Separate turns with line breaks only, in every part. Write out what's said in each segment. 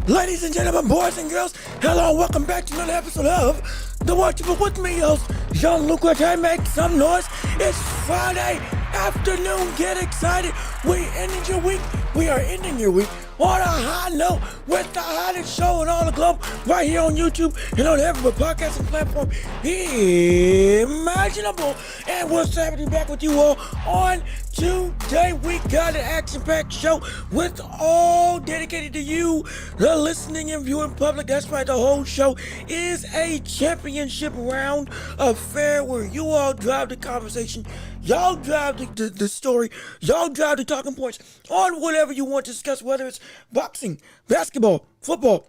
Ladies and gentlemen, boys and girls, hello and welcome back to another episode of The Watchable with me, host Jean-Luc. I make some noise. It's Friday afternoon. Get excited. We ended your week. We are ending your week on a high note with the hottest show in all the globe right here on YouTube and on every podcasting platform imaginable. And we're so happy to be back with you all on today. We got an action-packed show with all dedicated to you, the listening and viewing public. That's right, the whole show is a championship round affair where you all drive the conversation, y'all drive the story, y'all drive the talking points on whatever you want to discuss, whether it's boxing, basketball, football,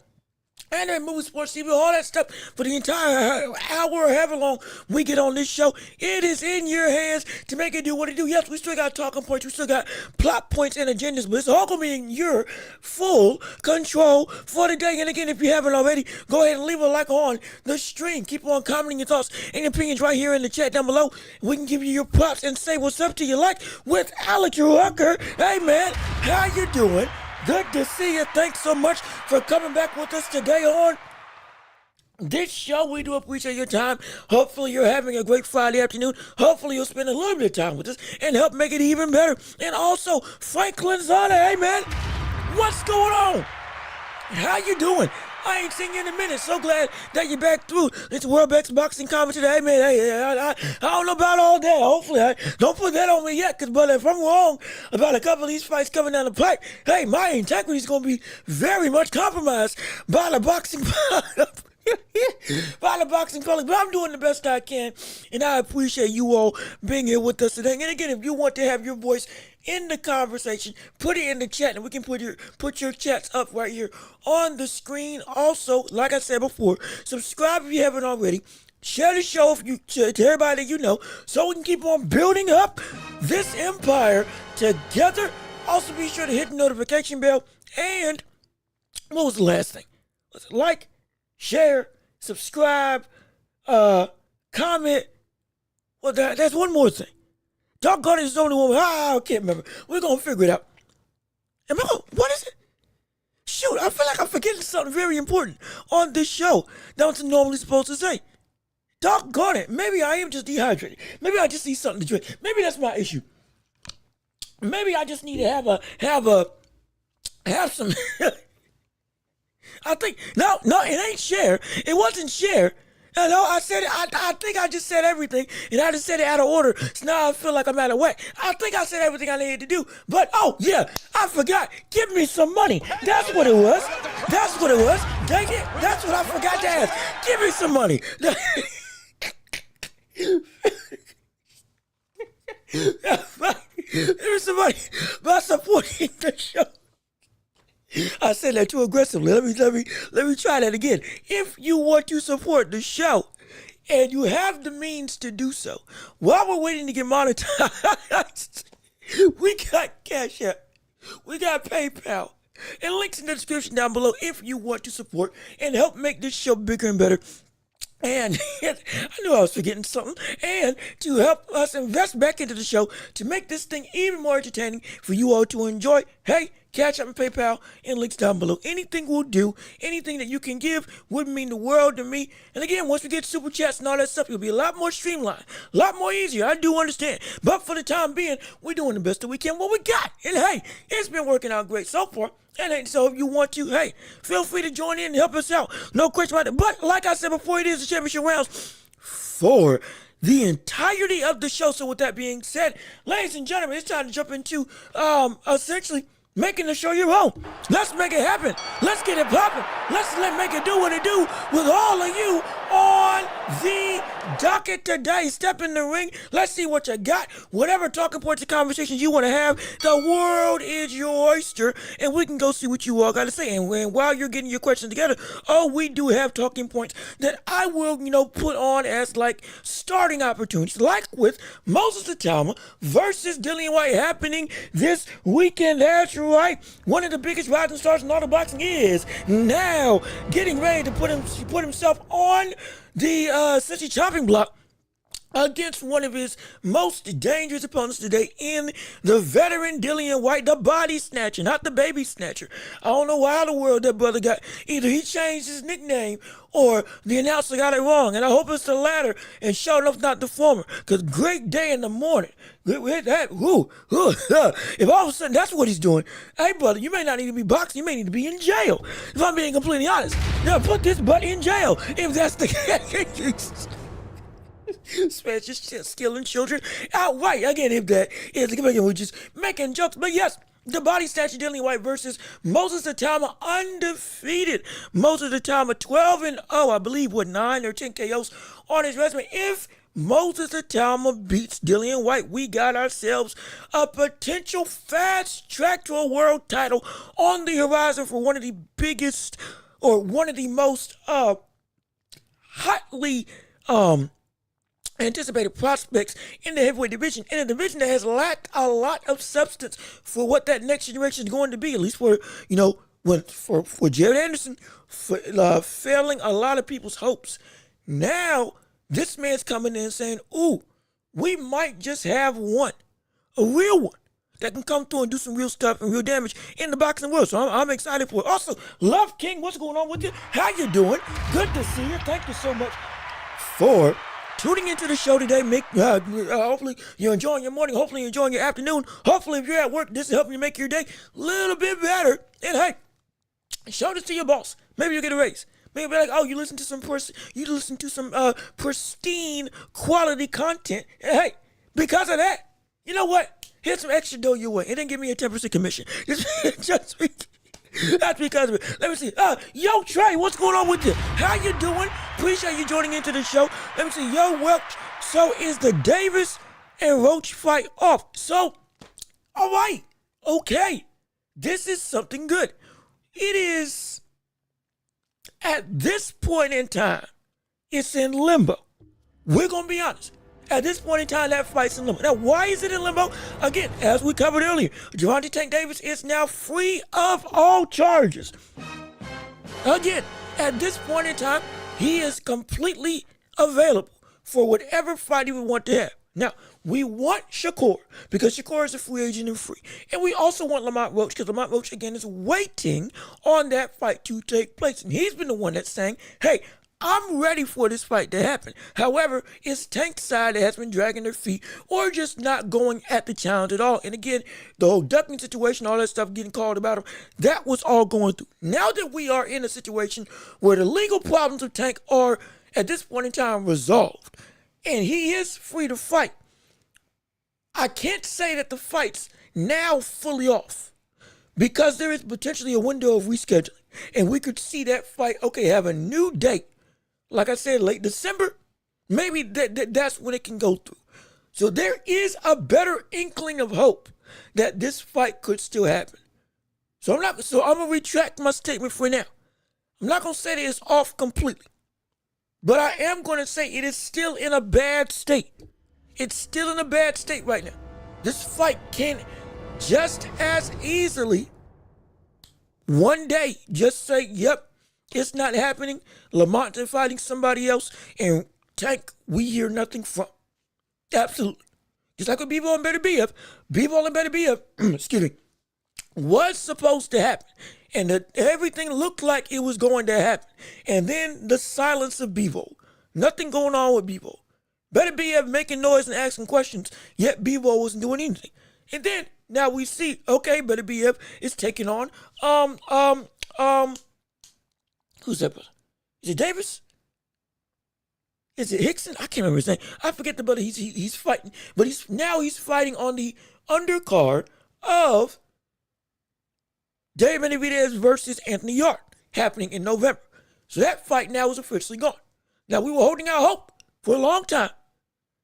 anime, movie, sports, TV, all that stuff for the entire hour or however long we get on this show. It is in your hands to make it do what it do. Yes, we still got talking points, we still got plot points and agendas, but it's all going to be in your full control for the day. And again, if you haven't already, go ahead and leave a like on the stream. Keep on commenting your thoughts and opinions right here in the chat down below. We can give you your props and say what's up to you, like with Alex Rucker. Hey man, how you doing? Good to see you. Thanks so much for coming back with us today on this show. We do appreciate your time. Hopefully you're having a great Friday afternoon. Hopefully you'll spend a little bit of time with us and help make it even better. And also, Franklin Zana, hey man, what's going on? How you doing? I ain't seen you in a minute. So glad that you're back through. It's World Best Boxing Comment today. Hey, man, I don't know about all that. Hopefully, don't put that on me yet, but if I'm wrong about a couple of these fights coming down the pipe, hey, my integrity is going to be very much compromised by the boxing by the boxing public, but I'm doing the best I can, and I appreciate you all being here with us today. And again, if you want to have your voice in the conversation, put it in the chat, and we can put your chats up right here on the screen. Also, like I said before, subscribe if you haven't already. Share the show to everybody that you know, so we can keep on building up this empire together. Also, be sure to hit the notification bell. And what was the last thing? Was it like, share, subscribe, comment? Well, there's one more thing. Doggone it, is the only one. I can't remember. We're going to figure it out. What is it? Shoot, I feel like I'm forgetting something very important on this show that I'm normally supposed to say. Doggone it. Maybe I am just dehydrated. Maybe I just need something to drink. Maybe that's my issue. Maybe I just need to have some. I think, no, it ain't share. It wasn't share. No, I said it. I think I just said everything, and I just said it out of order. So now I feel like I'm out of whack. I think I said everything I needed to do, but oh yeah, I forgot. Give me some money. That's what it was. That's what it was. Dang it. That's what I forgot to ask. Give me some money. Give me some money by supporting the show. I said that too aggressively. Let me try that again. If you want to support the show and you have the means to do so, while we're waiting to get monetized, we got Cash App, we got PayPal, and links in the description down below if you want to support and help make this show bigger and better And I knew I was forgetting something. And to help us invest back into the show to make this thing even more entertaining for you all to enjoy, hey, Cash App and PayPal and links down below. Anything will do. Anything that you can give would mean the world to me. And again, once we get super chats and all that stuff, it'll be a lot more streamlined, a lot more easier. I do understand. But for the time being, we're doing the best that we can. What we got. And hey, it's been working out great so far. And so if you want to, hey, feel free to join in and help us out. No question about it. But like I said before, it is the championship rounds for the entirety of the show. So with that being said, ladies and gentlemen, it's time to jump into essentially making the show your own. Let's make it happen. Let's get it popping. Let's make it do what it do with all of you on the docket today. Step in the ring. Let's see what you got. Whatever talking points or conversations you want to have, the world is your oyster, and we can go see what you all got to say. And while you're getting your questions together, we do have talking points that I will, put on as like starting opportunities, like with Moses Itauma versus Dillian White happening this weekend. That's right. One of the biggest rising stars in all the boxing is now getting ready to put himself on the essentially chopping block against one of his most dangerous opponents today in the veteran Dillian White, the body snatcher, not the baby snatcher. I don't know why in the world that brother got, either he changed his nickname or the announcer got it wrong, and I hope it's the latter, and sure enough not the former, because great day in the morning. If all of a sudden that's what he's doing, hey brother, you may not need to be boxing, you may need to be in jail. If I'm being completely honest, put this butt in jail if that's the case. Especially stealing children outright. Again, if that is, we're just making jokes. But yes, the body snatcher Dillian White versus Moses Itauma, undefeated. Moses Itauma 12-0, I believe, with 9 or 10 KOs on his resume. If Moses Itauma beats Dillian White, we got ourselves a potential fast track to a world title on the horizon for one of the biggest, or one of the most hotly anticipated prospects in the heavyweight division, in a division that has lacked a lot of substance for what that next generation is going to be, at least for for Jared Anderson, failing a lot of people's hopes. Now this man's coming in saying, ooh, we might just have one, a real one that can come through and do some real stuff and real damage in the boxing world. So I'm excited for it. Also, Love King, what's going on with you? How you doing? Good to see you. Thank you so much for tuning into the show today. Hopefully you're enjoying your morning. Hopefully you're enjoying your afternoon. Hopefully if you're at work, this is helping you make your day a little bit better. And hey, show this to your boss. Maybe you'll get a raise. Maybe be like, oh, you listen to some pristine quality content. And hey, because of that, you know what? Here's some extra dough your way. It didn't give me a 10% commission. That's because of it. Let me see. Yo, Trey, what's going on with you? How you doing? Appreciate you joining into the show. Let me see. Yo, Welch. So is the Davis and Roach fight off? So, all right. Okay. This is something good. It is, at this point in time, it's in limbo. We're going to be honest. At this point in time, that fight's in limbo. Now, why is it in limbo? Again, as we covered earlier, Gervonta Tank Davis is now free of all charges. Again, at this point in time, he is completely available for whatever fight he would want to have. Now, we want Shakur because Shakur is a free agent and free. And we also want Lamont Roach because Lamont Roach, again, is waiting on that fight to take place. And he's been the one that's saying, hey, I'm ready for this fight to happen. However, it's Tank's side that has been dragging their feet or just not going at the challenge at all. And again, the whole ducking situation, all that stuff getting called about him, that was all going through. Now that we are in a situation where the legal problems of Tank are, at this point in time, resolved, and he is free to fight, I can't say that the fight's now fully off because there is potentially a window of rescheduling. And we could see that fight, okay, have a new date. Like I said, late December, maybe that's when it can go through. So there is a better inkling of hope that this fight could still happen. So I'm gonna retract my statement for now. I'm not gonna say that it's off completely, but I am gonna say it is still in a bad state. It's still in a bad state right now. This fight can just as easily one day just say, yep, It's not happening. Lamont is fighting somebody else, and Tank, we hear nothing from. Absolutely. Just like with Bivol and Benavidez. Bivol and Benavidez, excuse me, was supposed to happen. And everything looked like it was going to happen. And then the silence of Bivol. Nothing going on with Bivol. Benavidez making noise and asking questions, yet Bivol wasn't doing anything. And then, now we see, okay, Benavidez is taking on, who's that brother? Is it Davis? Is it Hickson? I can't remember his name. I forget the brother he's fighting. But he's fighting on the undercard of Dave Benavidez versus Anthony Yard, happening in November. So that fight now is officially gone. Now, we were holding our hope for a long time.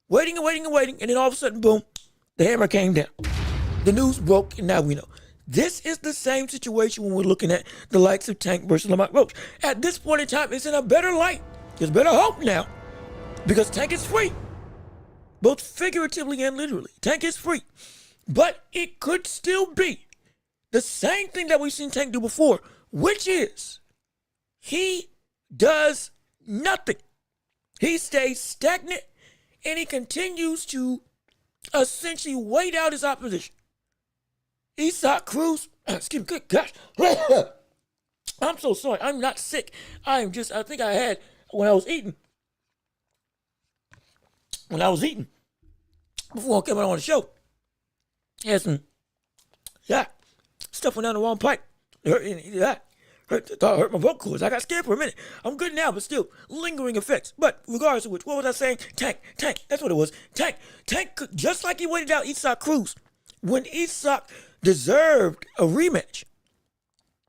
Waiting and waiting and waiting. And then all of a sudden, boom, the hammer came down. The news broke, and now we know. This is the same situation when we're looking at the likes of Tank versus Lamont Roach. At this point in time, it's in a better light. There's better hope now. Because Tank is free. Both figuratively and literally. Tank is free. But it could still be the same thing that we've seen Tank do before, which is he does nothing. He stays stagnant, and he continues to essentially wait out his opposition. Isaac Cruz, excuse me, good gosh. I'm so sorry. I'm not sick. I think I had when I was eating. Before I came out on the show, had some, stuff went down the wrong pipe. Hurt my vocal cords. I got scared for a minute. I'm good now, but still, lingering effects. But regardless of which, what was I saying? Tank, that's what it was. Tank, just like he waited out Isaac Cruz, when Isaac deserved a rematch.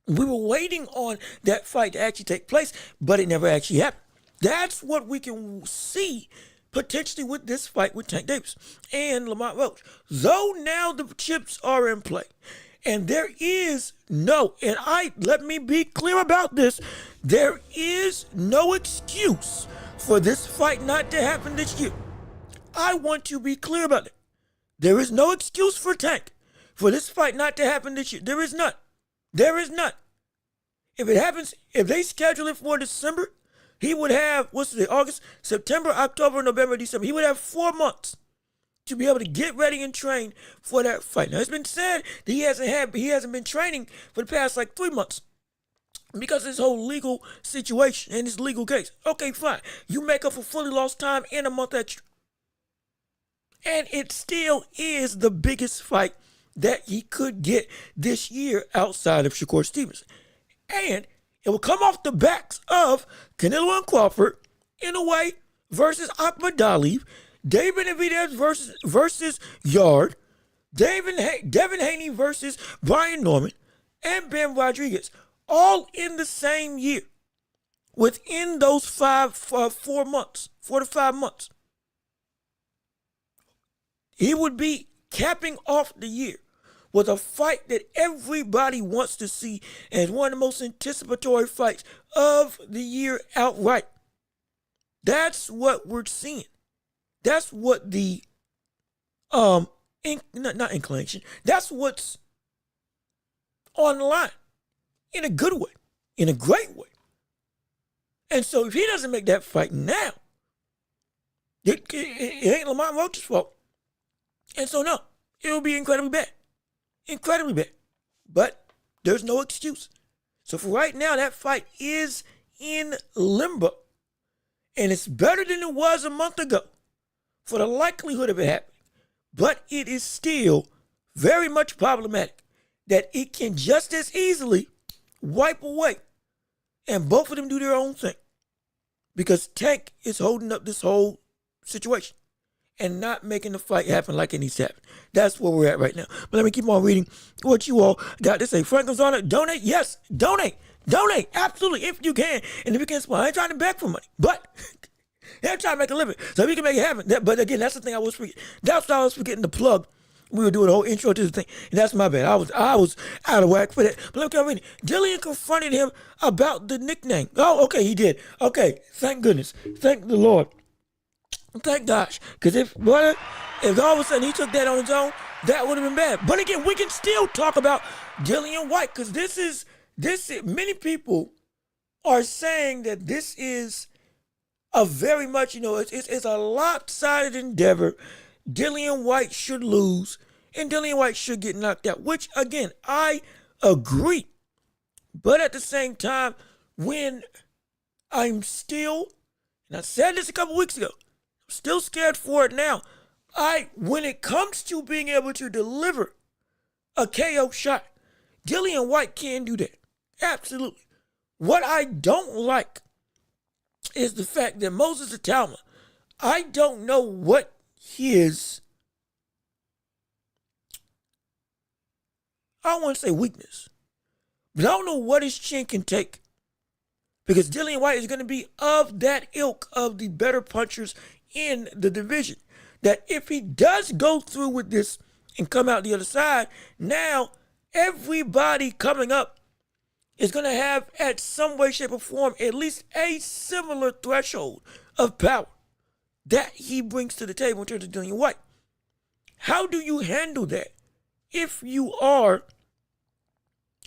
We were waiting on that fight to actually take place, but it never actually happened. That's what we can see potentially with this fight with Tank Davis and Lamont Roach. Though now the chips are in play, and there is no, and let me be clear about this, there is no excuse for this fight not to happen this year. I want to be clear about it. There is no excuse for Tank for this fight not to happen this year. There is none. There is none. If it happens, if they schedule it for December, he would have, August, September, October, November, December. He would have 4 months to be able to get ready and train for that fight. Now, it's been said that he hasn't been training for the past 3 months because of this whole legal situation and this legal case. Okay, fine. You make up for fully lost time and a month extra. And it still is the biggest fight that he could get this year outside of Shakur Stevenson. And it will come off the backs of Canelo and Crawford, in a way, versus Akmadali, David Benavidez versus Yard, Devin Haney versus Brian Norman, and Ben Rodriguez, all in the same year, within those 4 months, 4 to 5 months. He would be capping off the year with a fight that everybody wants to see as one of the most anticipatory fights of the year outright. That's what we're seeing. That's what the not inclination. That's what's on the line, in a good way, in a great way. And so if he doesn't make that fight now, it ain't Lamont Roach's fault. And so no, it will be incredibly bad. Incredibly bad. But there's no excuse. So for right now, that fight is in limbo. And it's better than it was a month ago for the likelihood of it happening. But it is still very much problematic that it can just as easily wipe away and both of them do their own thing. Because Tank is holding up this whole situation and not making the fight happen like it needs to happen. That's where we're at right now. But let me keep on reading what you all got to say. Frank Gonzalez, donate? Yes, donate. Donate, absolutely, if you can. And if you can't spend, I ain't trying to beg for money. But I'm trying to make a living. So we can make it happen. But again, that's the thing I was forgetting. That's what I was forgetting to plug. We were doing the whole intro to the thing. And that's my bad. I was out of whack for that. But let me keep reading. Dillian confronted him about the nickname. Oh, okay, he did. Okay, thank goodness. Thank the Lord. Thank gosh. Because if all of a sudden he took that on his own, that would have been bad. But again, we can still talk about Dillian White because this is many people are saying that this is a very much, it's a lopsided endeavor. Dillian White should lose, and Dillian White should get knocked out, which, again, I agree. But at the same time, when I'm still, and I said this a couple weeks ago, I'm still scared for it now. When it comes to being able to deliver a KO shot, Dillian White can do that. Absolutely. What I don't like is the fact that Moses Itauma, I don't know what his, I don't want to say weakness, but I don't know what his chin can take. Because Dillian White is going to be of that ilk of the better punchers in the division. That if he does go through with this and come out the other side, now everybody coming up is going to have, at some way, shape, or form, at least a similar threshold of power that he brings to the table in terms of Dillian White. How do you handle that if you are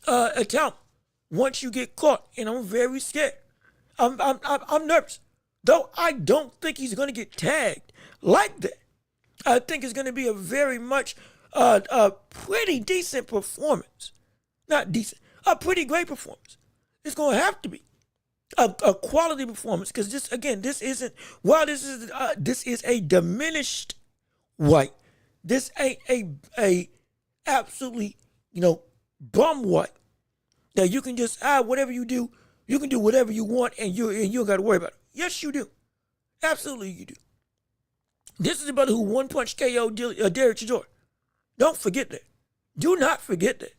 a talent once you get caught? And I'm very scared. I'm nervous. Though I don't think he's going to get tagged like that. I think it's going to be a very much a pretty decent performance. Not decent. A pretty great performance. It's going to have to be a quality performance, because this isn't, while this is a diminished White, this ain't a absolutely, bum White that you can just, whatever you do, you can do whatever you want and you don't got to worry about it. Yes, you do. Absolutely you do. This is a brother who one-punch KO'd Derek Chisora. Don't forget that. Do not forget that.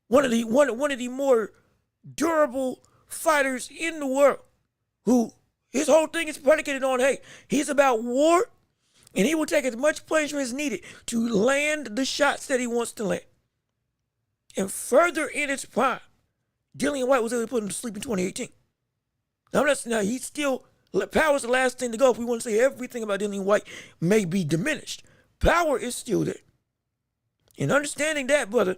One of the more durable fighters in the world, who his whole thing is predicated on, hey, he's about war, and he will take as much pleasure as needed to land the shots that he wants to land. And further in its prime, Dillian White was able to put him to sleep in 2018. Now he's still, power's the last thing to go. If we want to say everything about Dillian White may be diminished, power is still there. And understanding that, brother,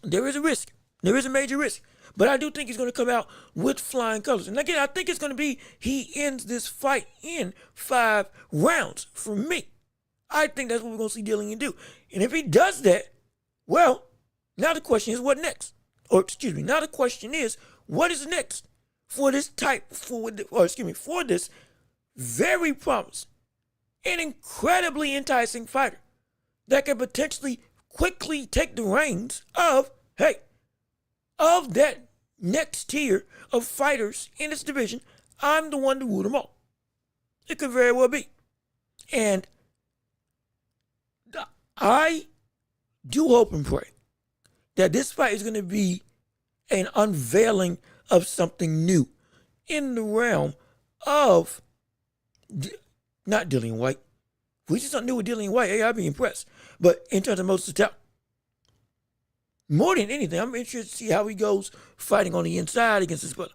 there is a risk. There is a major risk. But I do think he's going to come out with flying colors. And again, I think it's going to be he ends this fight in 5 rounds for me. I think that's what we're going to see Dillian do. And if he does that, well, now the question is what next? Now the question is, what is next for this for this very promising and incredibly enticing fighter that can potentially quickly take the reins of that next tier of fighters in this division. I'm the one to rule them all. It could very well be. And I do hope and pray that this fight is going to be an unveiling of something new in the realm of not Dillian White. If we see something new with Dillian White, hey, I'd be impressed. But in terms of Moses Itauma, more than anything, I'm interested to see how he goes fighting on the inside against his brother.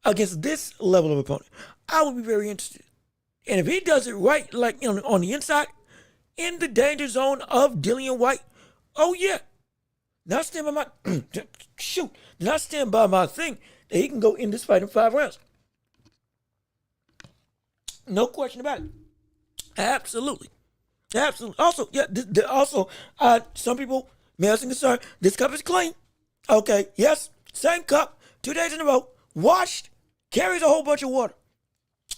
Against this level of opponent, I would be very interested. And if he does it right, like on the inside, in the danger zone of Dillian White, oh yeah. Not stand by my Not stand by my thing that he can go in this fight in 5 rounds. No question about it. Absolutely. Also, some people may have some concern. This cup is clean. Okay, yes, same cup, 2 days in a row, washed, carries a whole bunch of water.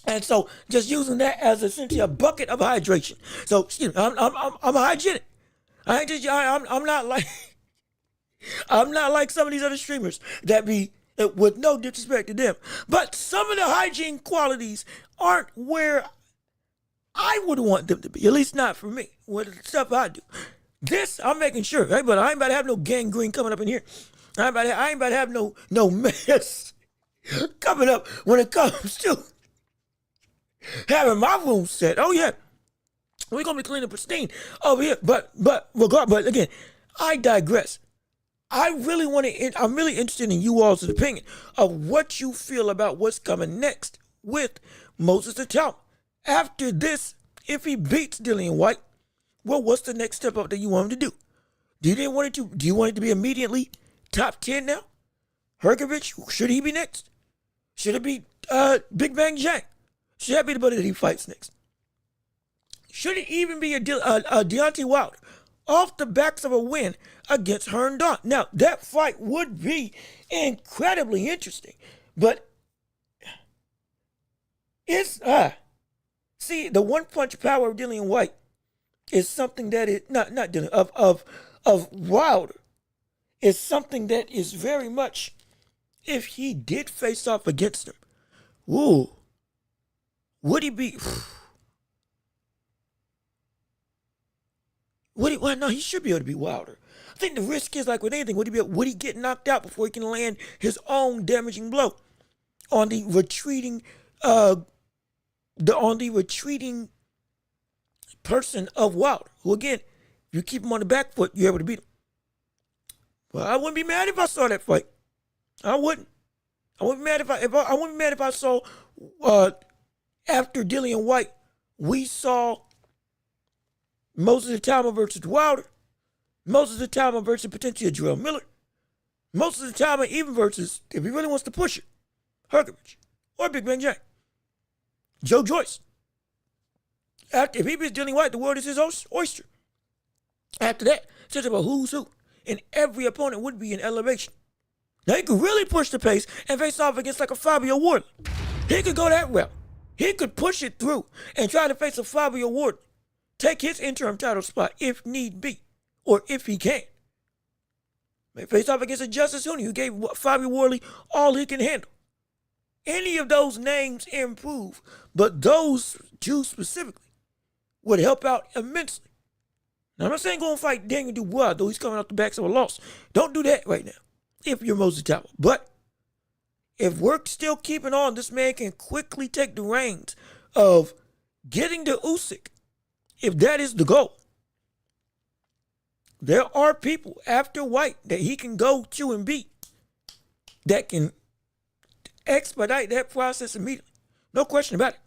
And so just using that as essentially a bucket of hydration. So, excuse me, I'm hygienic. I'm not like I'm not like some of these other streamers that be, with no disrespect to them, but some of the hygiene qualities aren't where I would want them to be, at least not for me, with the stuff I do. This, I'm making sure, right? But I ain't about to have no gangrene coming up in here. I ain't about to have no mess coming up when it comes to having my room set. Oh yeah, we're gonna be clean and pristine over here. But again, I digress. I'm really interested in you all's opinion of what you feel about what's coming next with Moses Itauma. After this, if he beats Dillian White, well, what's the next step up that you want him to do? Do you want it to be immediately top 10 now? Herkovich, should he be next? Should it be Big Bang Jack? Should that be the buddy that he fights next? Should it even be a Deontay Wilder off the backs of a win against Hearns? Now, that fight would be incredibly interesting, but it's, see, the one-punch power of Dillian White is something that is, not Dillian, of Wilder, is something that is very much, if he did face off against him, ooh, would he be, well, no, he should be able to beat Wilder. I think the risk is like with anything, would he get knocked out before he can land his own damaging blow on the retreating, person of Wilder, who again, if you keep him on the back foot, you're able to beat him. Well, I wouldn't be mad if I saw that fight. I wouldn't. I wouldn't be mad I wouldn't be mad if I saw after Dillian White, we saw Moses Itauma versus Wilder, Moses Itauma versus potentially Jarrell Miller, Moses Itauma even versus, if he really wants to push it, Herkovich or Big Bang Jack, Joe Joyce. If he beats Dillian White, the world is his oyster. After that, it's about who's who, and every opponent would be in elevation. Now he could really push the pace and face off against like a Fabio Wardley. He could go that route. He could push it through and try to face a Fabio Wardley. Take his interim title spot if need be, or if he can. May face off against a Justice Hooney who gave Fabio Wardley all he can handle. Any of those names improve, but those two specifically would help out immensely. Now, I'm not saying go and fight Daniel Dubois, though he's coming off the backs of a loss. Don't do that right now if you're Moses Itauma. But if we're still keeping on, this man can quickly take the reins of getting to Usyk, if that is the goal. There are people after White that he can go to and beat that can expedite that process immediately. No question about it.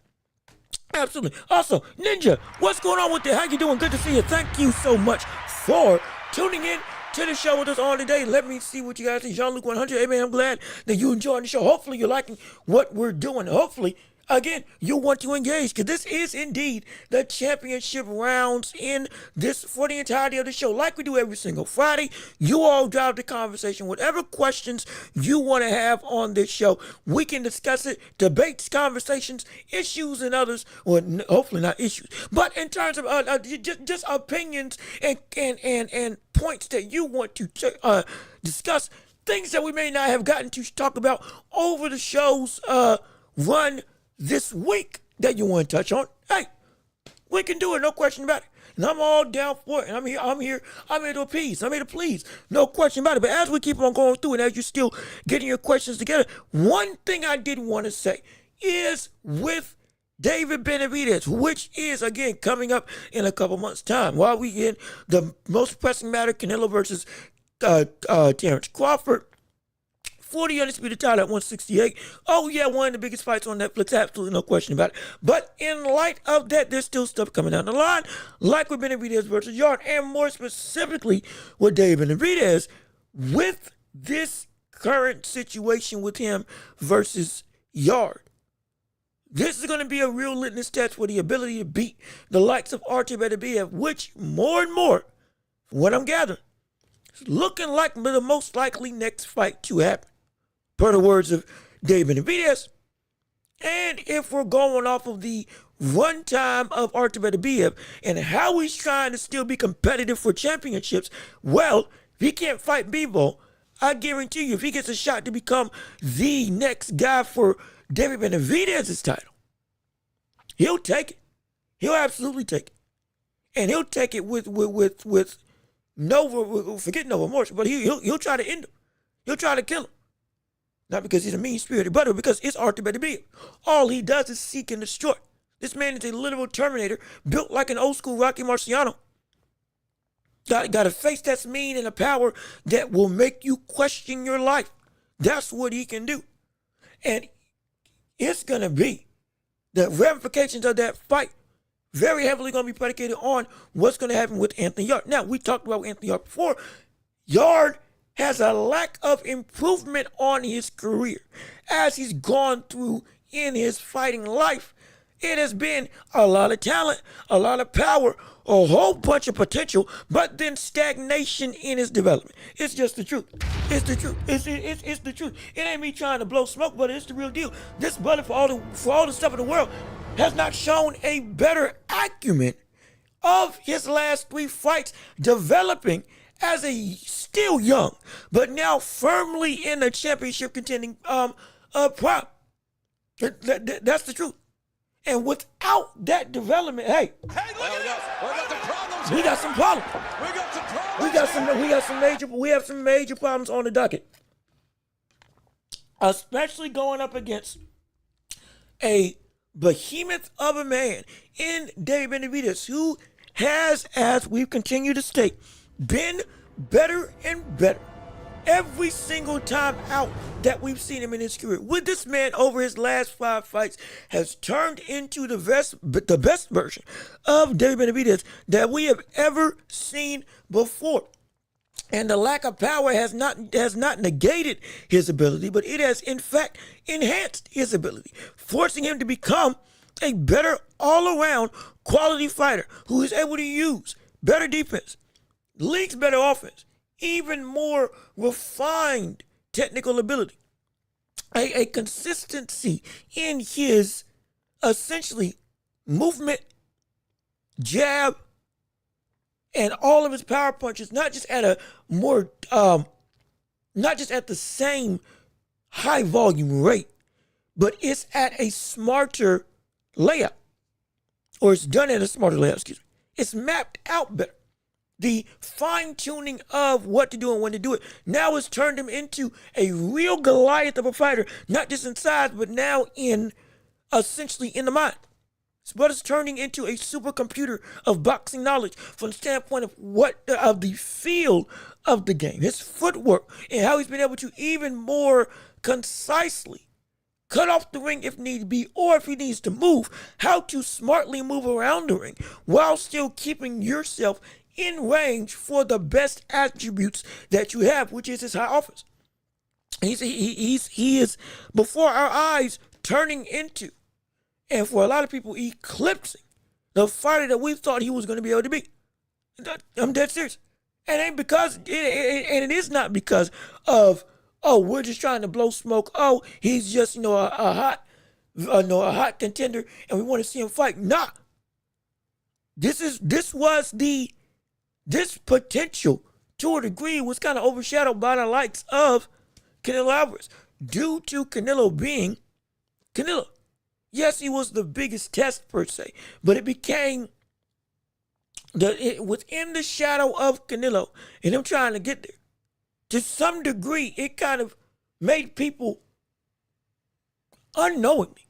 Absolutely. Also, Ninja, what's going on with you? How you doing? Good to see you. Thank you so much for tuning in to the show with us on today. Let me see what you guys think. Jean-Luc 100. Hey, man, I'm glad that you enjoying the show. Hopefully, you're liking what we're doing. Hopefully, again, you want to engage, because this is indeed the championship rounds in this for the entirety of the show. Like we do every single Friday, you all drive the conversation. Whatever questions you want to have on this show, we can discuss it. Debates, conversations, issues, and others. Well, hopefully not issues, but in terms of just opinions and points that you want to discuss, things that we may not have gotten to talk about over the show's run this week that you want to touch on. Hey, we can do it, no question about it. And I'm all down for it. And I'm here to appease. I'm here to please. No question about it. But as we keep on going through and as you're still getting your questions together, one thing I did want to say is with David Benavidez, which is, again, coming up in a couple months' time. While we get the most pressing matter, Canelo versus Terrence Crawford, 40 undisputed title at 168. Oh, yeah, one of the biggest fights on Netflix. Absolutely no question about it. But in light of that, there's still stuff coming down the line, like with Benavidez versus Yard, and more specifically with David Benavidez, with this current situation with him versus Yard. This is going to be a real litmus test for the ability to beat the likes of Artur Beterbiev, which more and more, from what I'm gathering, is looking like the most likely next fight to happen, per the words of David Benavidez. And if we're going off of the runtime of Artur Beterbiev and how he's trying to still be competitive for championships, well, if he can't fight Bivol, I guarantee you, if he gets a shot to become the next guy for David Benavidez's title, he'll take it. He'll absolutely take it. And he'll take it with no, forget no remorse, but he'll try to end him. He'll try to kill him. Not because he's a mean-spirited brother, because it's Artur Beterbiev. All he does is seek and destroy. This man is a literal Terminator, built like an old-school Rocky Marciano. Got to face that's mean and a power that will make you question your life. That's what he can do. And it's going to be the ramifications of that fight very heavily going to be predicated on what's going to happen with Anthony Yard. Now, we talked about Anthony Yard before. Yard has a lack of improvement on his career as he's gone through in his fighting life. It has been a lot of talent, a lot of power, a whole bunch of potential, but then stagnation in his development. It's just the truth. It's the truth. It's the truth. It ain't me trying to blow smoke, but it's the real deal. This brother, for all the stuff in the world, has not shown a better acumen of his last 3 fights, developing as a still young, but now firmly in a championship contending prime. That's the truth. And without that development, hey,
look at this.
We got some problems. We have some major problems on the docket. Especially going up against a behemoth of a man in Benavidez, who has, as we've continued to state, been better and better every single time out that we've seen him in his career. With this man, over his last 5 fights, has turned into the best version of Benavidez that we have ever seen before. And the lack of power has not negated his ability, but it has in fact enhanced his ability, forcing him to become a better all-around quality fighter who is able to use better defense, league's better offense, even more refined technical ability, a consistency in his essentially movement, jab, and all of his power punches, not just at the same high volume rate, but it's at a smarter layout, or it's done at a smarter layout, excuse me. It's mapped out better. The fine-tuning of what to do and when to do it now has turned him into a real Goliath of a fighter, not just in size, but now essentially in the mind. But it's turning into a supercomputer of boxing knowledge from the standpoint of the feel of the game, his footwork, and how he's been able to even more concisely cut off the ring if need be, or if he needs to move, how to smartly move around the ring while still keeping yourself in range for the best attributes that you have, which is his high offense. He is before our eyes turning into, and for a lot of people, eclipsing the fighter that we thought he was going to be able to be. I'm dead serious. And it is not because of, we're just trying to blow smoke. He's just a hot contender, and we want to see him fight. Nah. This potential, to a degree, was kind of overshadowed by the likes of Canelo Alvarez, due to Canelo being Canelo. Yes, he was the biggest test per se, but it became within the shadow of Canelo and him trying to get there. To some degree, it kind of made people unknowingly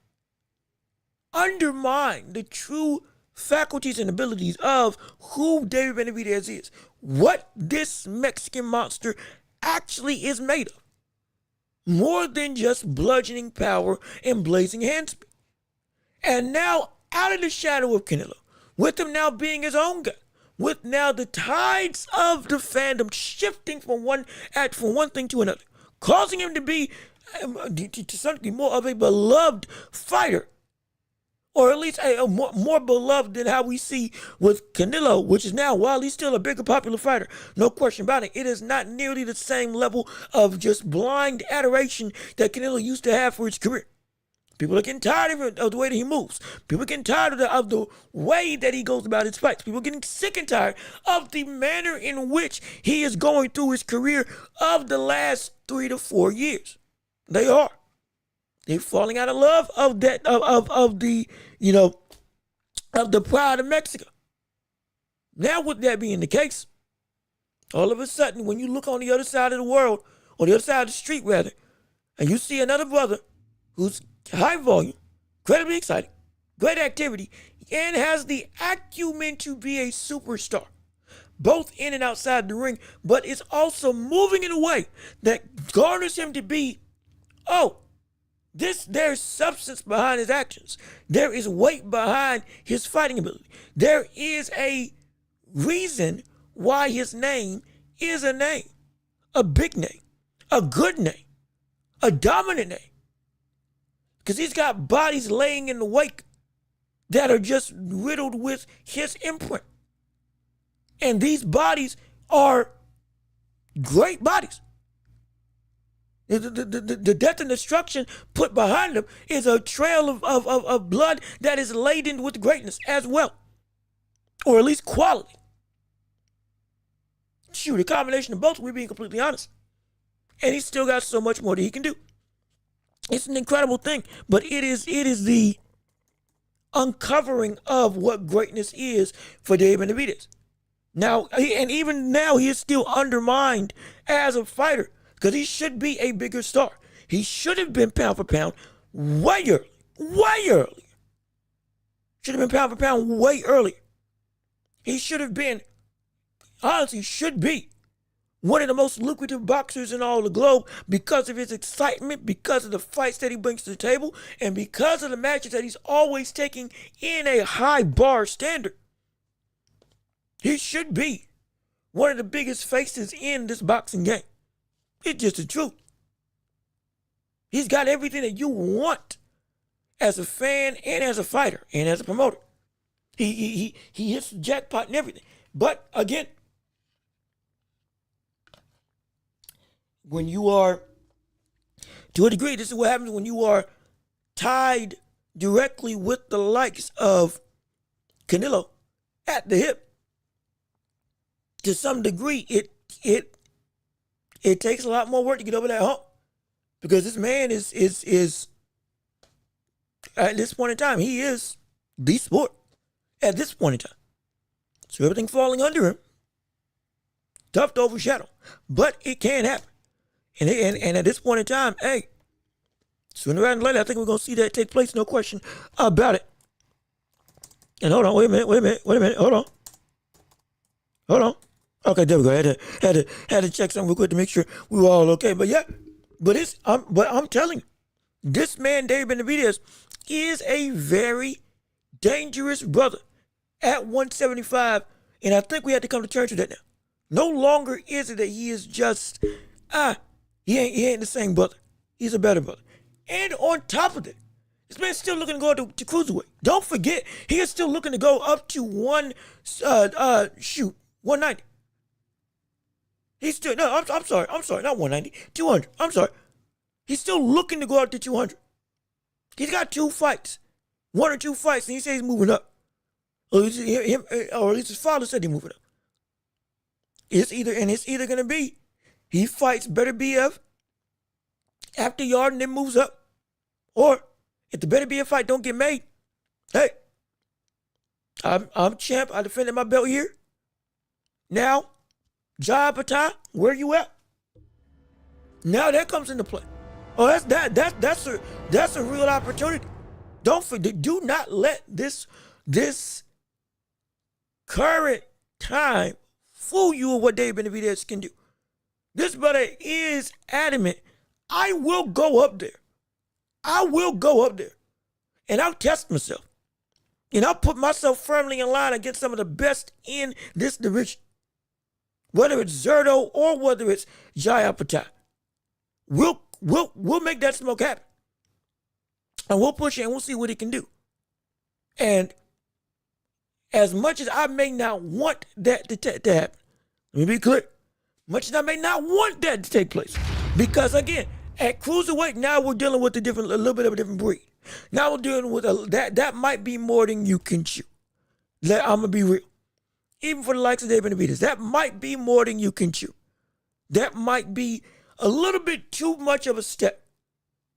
undermine the true faculties and abilities of who Benavidez is, what this Mexican monster actually is made of. More than just bludgeoning power and blazing hand speed. And now, out of the shadow of Canelo, with him now being his own guy, with now the tides of the fandom shifting from one thing to another, causing him to be, to some degree, more of a beloved fighter, or at least a more beloved than how we see with Canelo, which is now, while he's still a bigger popular fighter, no question about it, it is not nearly the same level of just blind adoration that Canelo used to have for his career. People are getting tired of the way that he moves. People are getting tired of the way that he goes about his fights. People are getting sick and tired of the manner in which he is going through his career of the last 3 to 4 years. They are. They're falling out of love of that of the pride of Mexico. Now, with that being the case, all of a sudden, when you look on the other side of the world, or the other side of the street rather, and you see another brother who's high volume, incredibly exciting, great activity, and has the acumen to be a superstar, both in and outside the ring, but is also moving in a way that garners him to be, there's substance behind his actions. There is weight behind his fighting ability. There is a reason why his name is a name. a big name, a good name, a dominant name. Because he's got bodies laying in the wake that are just riddled with his imprint. And these bodies are great bodies. The death and destruction put behind them is a trail of blood that is laden with greatness as well. Or at least quality. Shoot, a combination of both, we're being completely honest. And he's still got so much more that he can do. It's an incredible thing, but it is the uncovering of what greatness is for Dave Benavidez. Now, and even now, he is still undermined as a fighter because he should be a bigger star. He should have been pound for pound way earlier. Should have been pound for pound way earlier. He should have been, honestly, should be one of the most lucrative boxers in all the globe because of his excitement, because of the fights that he brings to the table, and because of the matches that he's always taking in a high bar standard. He should be one of the biggest faces in this boxing game. It's just the truth. He's got everything that you want as a fan and as a fighter and as a promoter. He hits the jackpot and everything. But again, when you are, to a degree, this is what happens when you are tied directly with the likes of Canelo at the hip. To some degree, it takes a lot more work to get over that hump, because this man is at this point in time, he is the sport at this point in time. So everything falling under him, tough to overshadow, but it can happen. And at this point in time, hey, sooner rather than later, I think we're gonna see that take place, no question about it. And hold on, wait a minute, hold on. Okay, there we go. Had to check something real quick to make sure we were all okay. But yeah, I'm telling you, this man, Dave Benavidez, is a very dangerous brother at 175, and I think we have to come to terms with that now. No longer is it that he is just he ain't the same brother. He's a better brother. And on top of that, this man's still looking to go to cruiserweight. Don't forget, he is still looking to go up to 190. He's still, no, I'm sorry, not 190, 200. I'm sorry. He's still looking to go up to 200. He's got 2 fights, 1 or 2 fights, and he says he's moving up. Or at least his father said he's moving up. It's either going to be he fights Better BF after Yarden and then moves up, or if the Better BF fight don't get made, hey, I'm champ. I defended my belt here. Now, Jai Patai, where you at? Now that comes into play. Oh, that's a real opportunity. Don't forget. Do not let this current time fool you of what Dave Benavidez can do. This brother is adamant. I will go up there. And I'll test myself. And I'll put myself firmly in line against some of the best in this division. Whether it's Zerto or whether it's Jai Patai. We'll make that smoke happen. And we'll push it and we'll see what he can do. And as much as I may not want that to happen, let me be clear. Much as I may not want that to take place. Because again, at cruiserweight, now we're dealing with a little bit of a different breed. Now we're dealing with that might be more than you can chew. I'm going to be real. Even for the likes of Dave Benavidez, that might be more than you can chew. That might be a little bit too much of a step.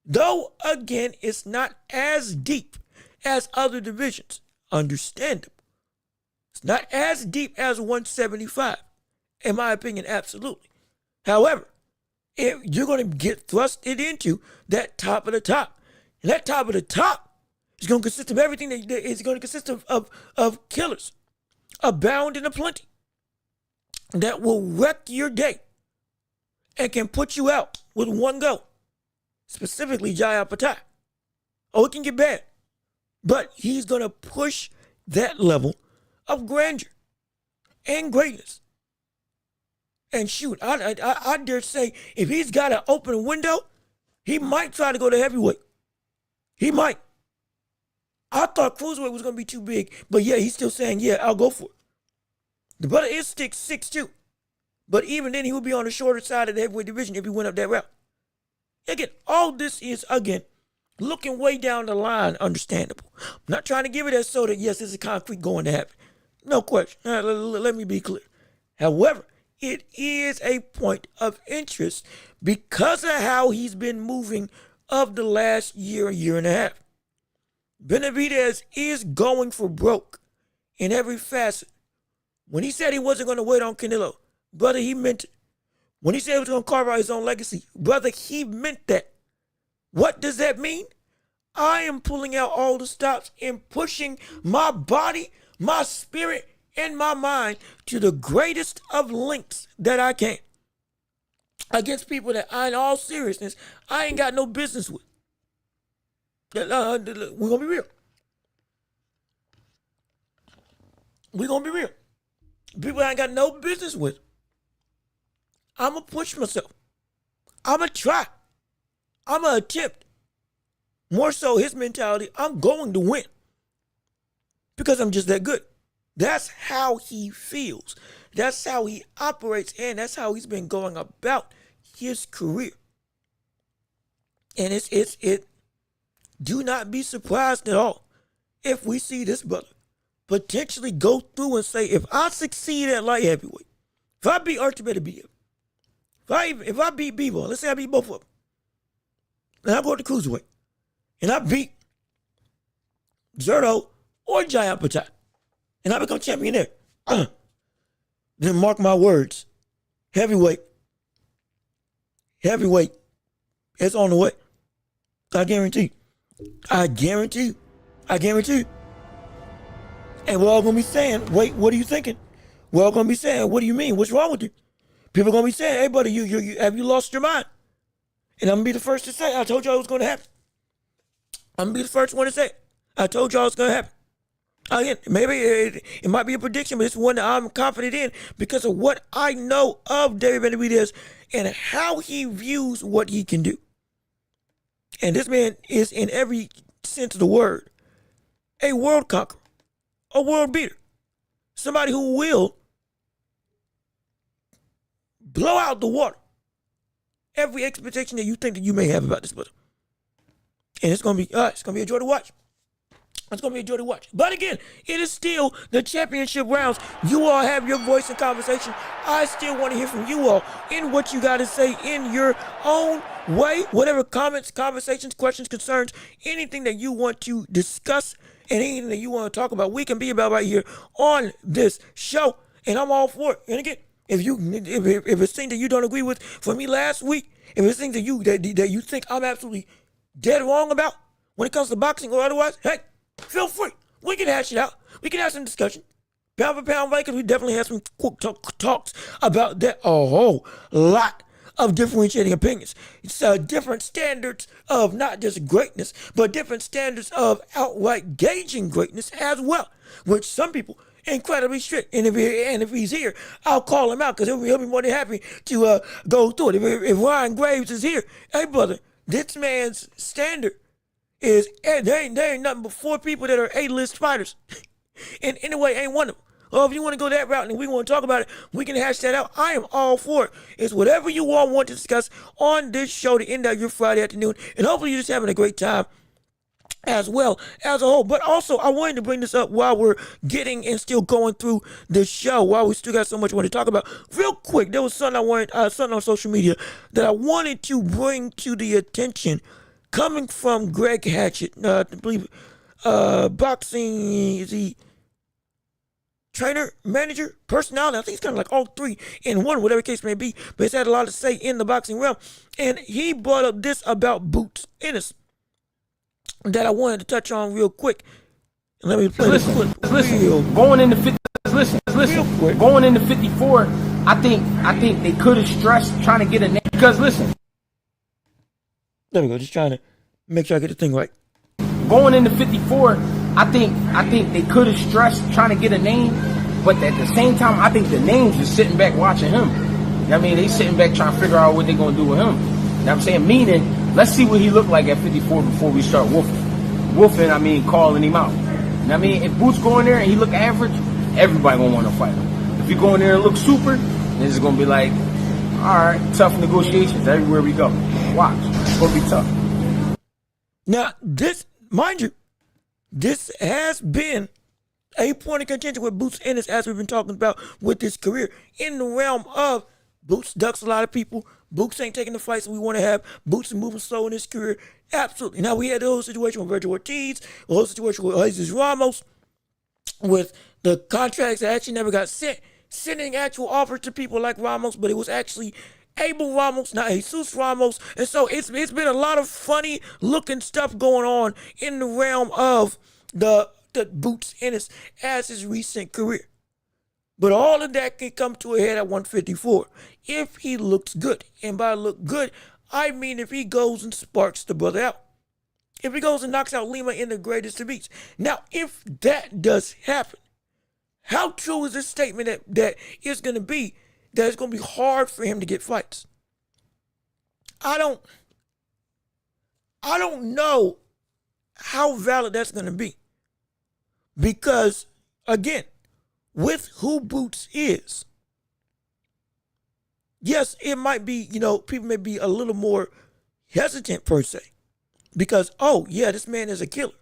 Though, again, it's not as deep as other divisions. Understandable. It's not as deep as 175, in my opinion, absolutely. However, if you're going to get thrusted into that top of the top, and that top of the top is going to consist of everything that is going to consist of killers. Abound in a plenty that will wreck your day and can put you out with one go. Specifically, Jai Patai. Oh, it can get bad. But he's going to push that level of grandeur and greatness. And shoot, I dare say, if he's got an open window, he might try to go to heavyweight. He might. I thought cruiserweight was going to be too big, but yeah, he's still saying, yeah, I'll go for it. The brother is 6'2", but even then, he would be on the shorter side of the heavyweight division if he went up that route. Again, all this is, again, looking way down the line, understandable. I'm not trying to give it as so that, yes, this is concrete going to happen. No question. Let me be clear. However, it is a point of interest because of how he's been moving of the last year and a half. Benavidez is going for broke in every facet. When he said he wasn't going to wait on Canelo, brother, he meant it. When he said he was going to carve out his own legacy, brother, he meant that. What does that mean? I am pulling out all the stops and pushing my body, my spirit, and my mind to the greatest of lengths that I can against people that in all seriousness, I ain't got no business with. We're going to be real. We're going to be real. People I ain't got no business with. I'm going to push myself. I'm going to try. I'm going to attempt. More so his mentality, I'm going to win. Because I'm just that good. That's how he feels. That's how he operates, and that's how he's been going about his career. And it. Do not be surprised at all if we see this brother potentially go through and say, if I succeed at light heavyweight, if I beat Archie beat him, if I beat Bebo, let's say I beat both of them, and I go to cruiserweight, and I beat Zerto or Giant Patai, and I become champion there, then mark my words, heavyweight, it's on the way. I guarantee. And we're all going to be saying, wait, what are you thinking? We're all going to be saying, what do you mean? What's wrong with you? People are going to be saying, hey, buddy, you have you lost your mind? And I'm going to be the first to say, I told y'all it was going to happen. I'm going to be the first one to say, I told y'all it's going to happen. Again, maybe it might be a prediction, but it's one that I'm confident in because of what I know of David Benavidez and how he views what he can do. And this man is, in every sense of the word, a world conqueror, a world beater, somebody who will blow out the water every expectation that you think that you may have about this brother. And it's gonna be a joy to watch. It's going to be a joy to watch. But again, it is still the championship rounds. You all have your voice in conversation. I still want to hear from you all in what you got to say in your own way. Whatever comments, conversations, questions, concerns, anything that you want to discuss and anything that you want to talk about, we can be about right here on this show. And I'm all for it. And again, if it's things that you don't agree with from me last week, if it's things that you think I'm absolutely dead wrong about when it comes to boxing or otherwise, hey, feel free. We can hash it out. We can have some discussion. Pound for pound, right? Because we definitely have some quick talks about that. A whole lot of differentiating opinions. It's different standards of not just greatness, but different standards of outright gauging greatness as well, which some people incredibly strict. And if he's here, I'll call him out because he'll be more than happy to go through it. If Ryan Graves is here, hey, brother, this man's standard is there ain't nothing but 4 people that are A-list fighters. And anyway, ain't one of them. Or if you want to go that route and we want to talk about it, we can hash that out. I am all for it. It's whatever you all want to discuss on this show to end out your Friday afternoon. And hopefully you're just having a great time as well as a whole. But also, I wanted to bring this up while we're getting and still going through the show, while we still got so much we want to talk about. Real quick, there was something something on social media that I wanted to bring to the attention coming from Greg Hatchett, I believe, boxing, is he trainer, manager, personality? I think he's kind of like all 3 in one, whatever the case may be, but he's had a lot to say in the boxing realm. And he brought up this about Boots Ennis that I wanted to touch on real quick. And let me play this clip.
Going into 54, I think they could have stressed trying to get a name. Because listen.
There we go. Just trying to make sure I get the thing right.
Going into 54, I think they could have stressed trying to get a name, but at the same time, I think the name's just sitting back watching him. I mean, they sitting back trying to figure out what they're going to do with him. You know what I'm saying? Meaning, let's see what he looked like at 54 before we start woofing. Woofing, I mean, calling him out. You know what I mean? If Boots go in there and he look average, everybody going to want to fight him. If he go in there and look super, then it's going to be like, all right, tough negotiations everywhere we go. Watch. It's going to be tough.
Now, this, mind you, this has been a point of contention with Boots Ennis, as we've been talking about with his career, in the realm of Boots ducks a lot of people. Boots ain't taking the fights we want to have. Boots is moving slow in his career. Absolutely. Now, we had the whole situation with Virgil Ortiz, the whole situation with Jesus Ramos, with the contracts that actually never got sent, sending actual offers to people like Ramos, but it was actually Abel Ramos, not Jesus Ramos. And so it's been a lot of funny looking stuff going on in the realm of the Boots Ennis as his recent career. But all of that can come to a head at 154 if he looks good. And by look good, I mean if he goes and sparks the brother out. If he goes and knocks out Lima in the greatest of beats. Now, if that does happen, how true is this statement that it's going to be that it's going to be hard for him to get fights? I don't know how valid that's going to be. Because, again, with who Boots is, yes, it might be, people may be a little more hesitant per se. Because, oh, yeah, this man is a killer.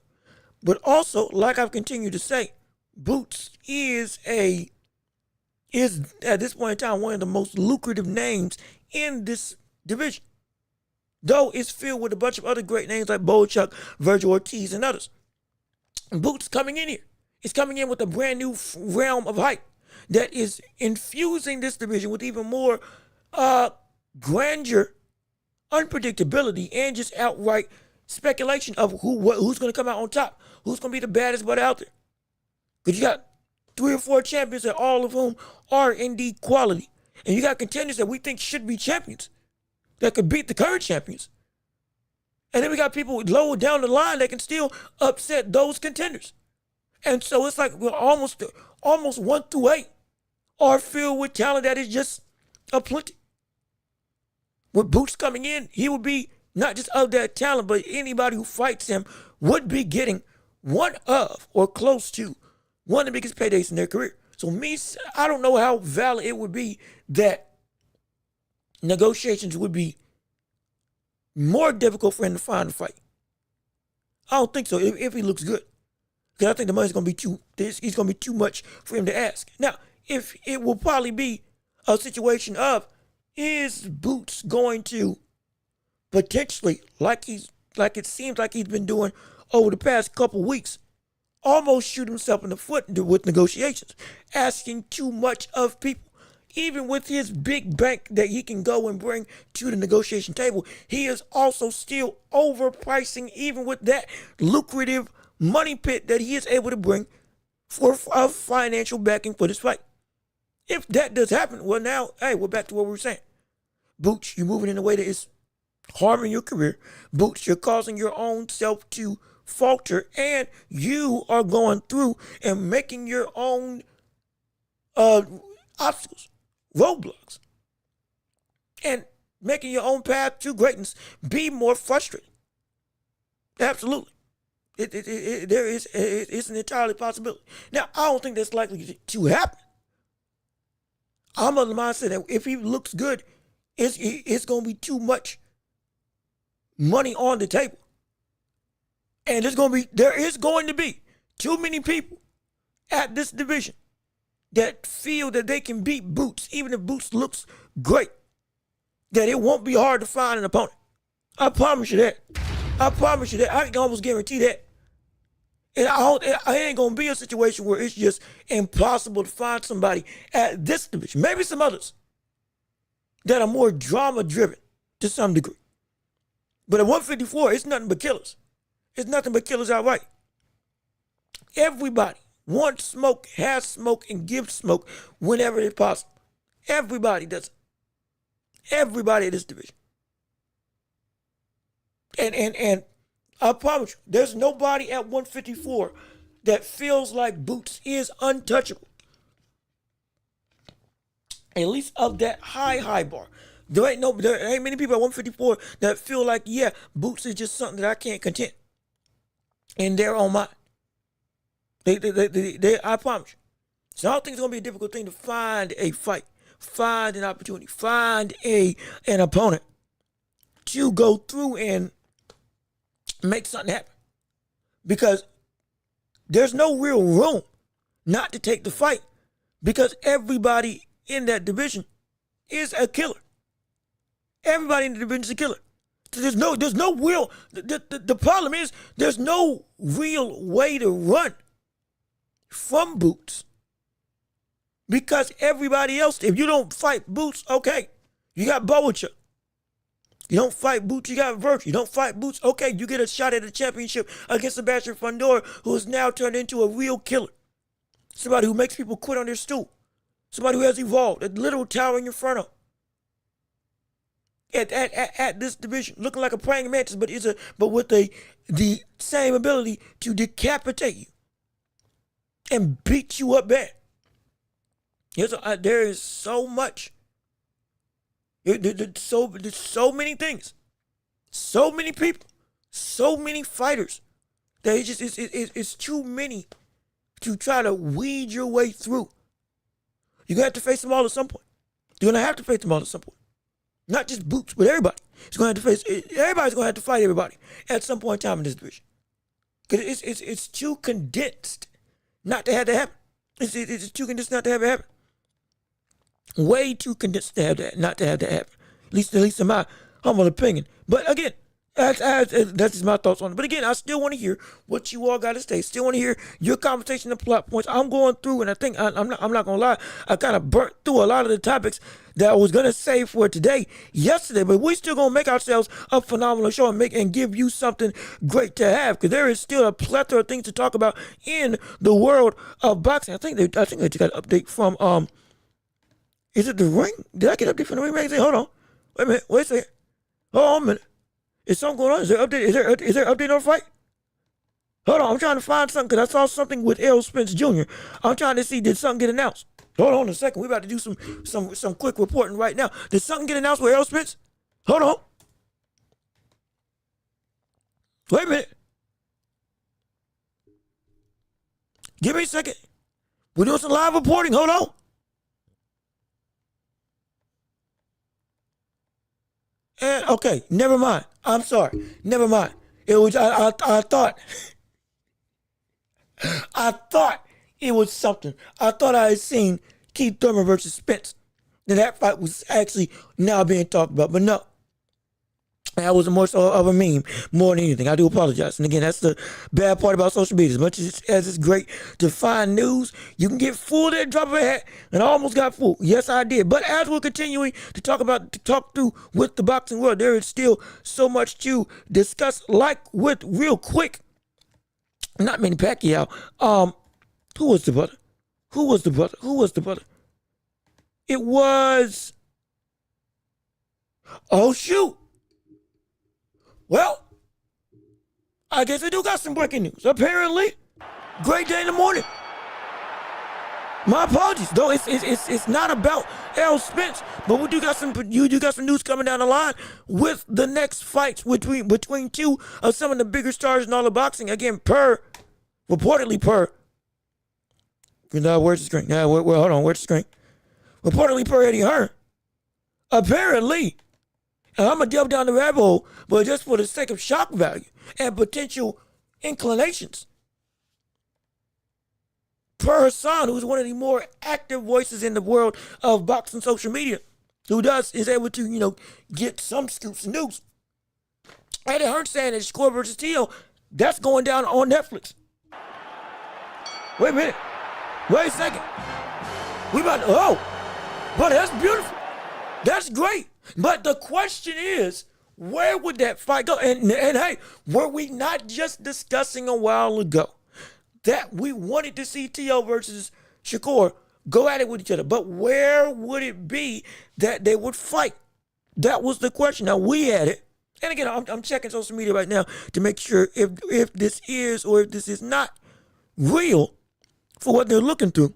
But also, like I've continued to say, Boots is at this point in time one of the most lucrative names in this division. Though it's filled with a bunch of other great names like Bochuk, Virgil Ortiz, and others. Boots coming in here. It's coming in with a brand new realm of hype that is infusing this division with even more grandeur, unpredictability, and just outright speculation of who's going to come out on top, who's going to be the baddest butt out there. Because you got 3 or 4 champions that all of whom are indeed quality. And you got contenders that we think should be champions that could beat the current champions. And then we got people lower down the line that can still upset those contenders. And so it's like we're almost 1 through 8 are filled with talent that is just aplenty. With Boots coming in, he would be not just of that talent, but anybody who fights him would be getting one of or close to one of the biggest paydays in their career. So I don't know how valid it would be that negotiations would be more difficult for him to find a fight. I don't think so if he looks good. Because I think the money's going to be it's going to be too much for him to ask. Now, if it will probably be a situation of, is Boots going to potentially, like it seems like he's been doing over the past couple weeks, almost shoot himself in the foot with negotiations, asking too much of people. Even with his big bank that he can go and bring to the negotiation table, he is also still overpricing even with that lucrative money pit that he is able to bring for a financial backing for this fight. If that does happen, well now, hey, we're back to what we were saying. Boots, you're moving in a way that is harming your career. Boots, you're causing your own self to falter, and you are going through and making your own obstacles, roadblocks, and making your own path to greatness be more frustrating. Absolutely. It's an entirely possibility. Now, I don't think that's likely to happen. I'm of the mindset that if he looks good, it's going to be too much money on the table. And there is going to be too many people at this division that feel that they can beat Boots, even if Boots looks great, that it won't be hard to find an opponent. I promise you that. I can almost guarantee that. And it ain't going to be a situation where it's just impossible to find somebody at this division. Maybe some others that are more drama-driven to some degree. But at 154, it's nothing but killers. It's nothing but killers outright. Everybody wants smoke, has smoke, and gives smoke whenever it's possible. Everybody does it. Everybody in this division. And I promise you, there's nobody at 154 that feels like Boots is untouchable. at least of that high bar. There ain't many people at 154 that feel like, yeah, Boots is just something that I can't contend in their own mind. I promise you. So I don't think it's gonna be a difficult thing to find a fight, find an opportunity, find an opponent to go through and make something happen. Because there's no real room not to take the fight, because everybody in that division is a killer. Everybody in the division is a killer. So there's no real. The problem is there's no real way to run from Boots, because everybody else, if you don't fight Boots, okay, you got Bowacher. You don't fight Boots, you got Welch. You don't fight Boots, okay, you get a shot at the championship against Sebastian Fundora, who has now turned into a real killer. Somebody who makes people quit on their stool. Somebody who has evolved, a literal tower in your front of. At this division, looking like a praying mantis, but with the same ability to decapitate you and beat you up bad. There is so much. There's so many things, so many people, so many fighters that it's too many to try to weed your way through. You're gonna have to face them all at some point. You're gonna have to face them all at some point. Not just Boots, but everybody. Everybody's gonna have to fight everybody at some point in time in this division. Because it's too condensed not to have that happen. It's too condensed not to have it happen. Way too condensed to have that, not to have that happen. At least in my humble opinion. But again, that's just my thoughts on it. But again, I still want to hear what you all got to say. Still want to hear your conversation and plot points. I'm going through, and I think I'm not gonna lie, I kind of burnt through a lot of the topics that I was gonna say for today, yesterday. But we still gonna make ourselves a phenomenal show and give you something great to have, because there is still a plethora of things to talk about in the world of boxing. I think they just got an update from Is it the Ring? Did I get an update from the Ring magazine? Hold on. Wait a minute. Wait a second. Hold on a minute. Is something going on? Is there an update? Is there an update on the fight? Hold on. I'm trying to find something, because I saw something with Errol Spence Jr. I'm trying to see, did something get announced? Hold on a second. We're about to do some quick reporting right now. Did something get announced with Errol Spence? Hold on. Wait a minute. Give me a second. We're doing some live reporting. Hold on. And okay, never mind. I'm sorry. Never mind. It was I thought it was something. I thought I had seen Keith Thurman versus Spence. And that fight was actually now being talked about. But no. That was more so of a meme more than anything. I do apologize. And again, that's the bad part about social media. As much as it's great to find news, you can get fooled at a drop of a hat, and I almost got fooled. Yes, I did. But as we're continuing to talk through with the boxing world, there is still so much to discuss. Like with real quick, not Manny Pacquiao. Who was the brother? It was. Oh shoot. Well, I guess I do got some breaking news. Apparently, great day in the morning. My apologies, though it's not about Errol Spence, but you do got some news coming down the line with the next fights between two of some of the bigger stars in all of boxing. Again, reportedly per. Where's the screen? Hold on, where's the screen? Reportedly per Eddie Hearns. Apparently. And I'm going to delve down the rabbit hole, but just for the sake of shock value and potential inclinations. Per Hassan, who's one of the more active voices in the world of boxing social media, is able to, get some scoops and news. Eddie Hearns saying that Shakur versus Tio, that's going down on Netflix. Wait a minute. Wait a second. But that's beautiful. That's great. But the question is, where would that fight go? And hey, were we not just discussing a while ago that we wanted to see T.O. versus Shakur go at it with each other? But where would it be that they would fight? That was the question. Now, we had it. And again, I'm checking social media right now to make sure if this is or if this is not real for what they're looking through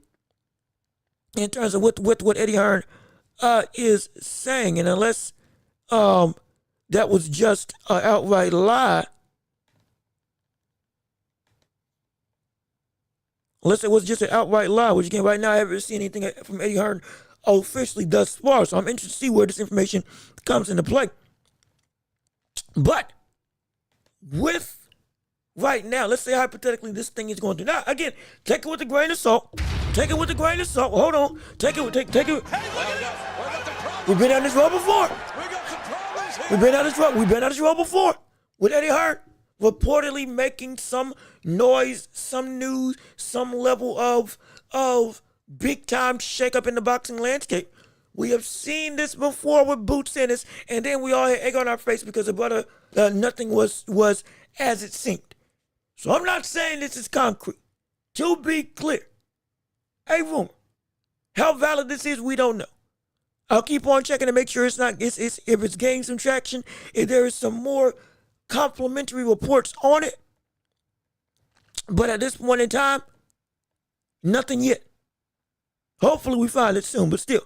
in terms of what Eddie Hearns is saying, and unless that was just an outright lie, unless it was just an outright lie, which again, right now I haven't seen anything from Eddie Hearn officially thus far, so I'm interested to see where this information comes into play. But with right now, let's say hypothetically this thing is going to, now again, take it with a grain of salt. Take it with a grain of salt. Hold on. Take it. We've been on this road before. We've been on this road before with Eddie Hearn reportedly making some noise, some news, some level of big time shakeup in the boxing landscape. We have seen this before with Boots Ennis, and then we all had egg on our face because the brother nothing was as it seemed. So I'm not saying this is concrete. To be clear, a rumor. How valid this is, we don't know. I'll keep on checking to make sure it's not. If it's gaining some traction, if there is some more complimentary reports on it. But at this point in time, nothing yet. Hopefully we find it soon, but still.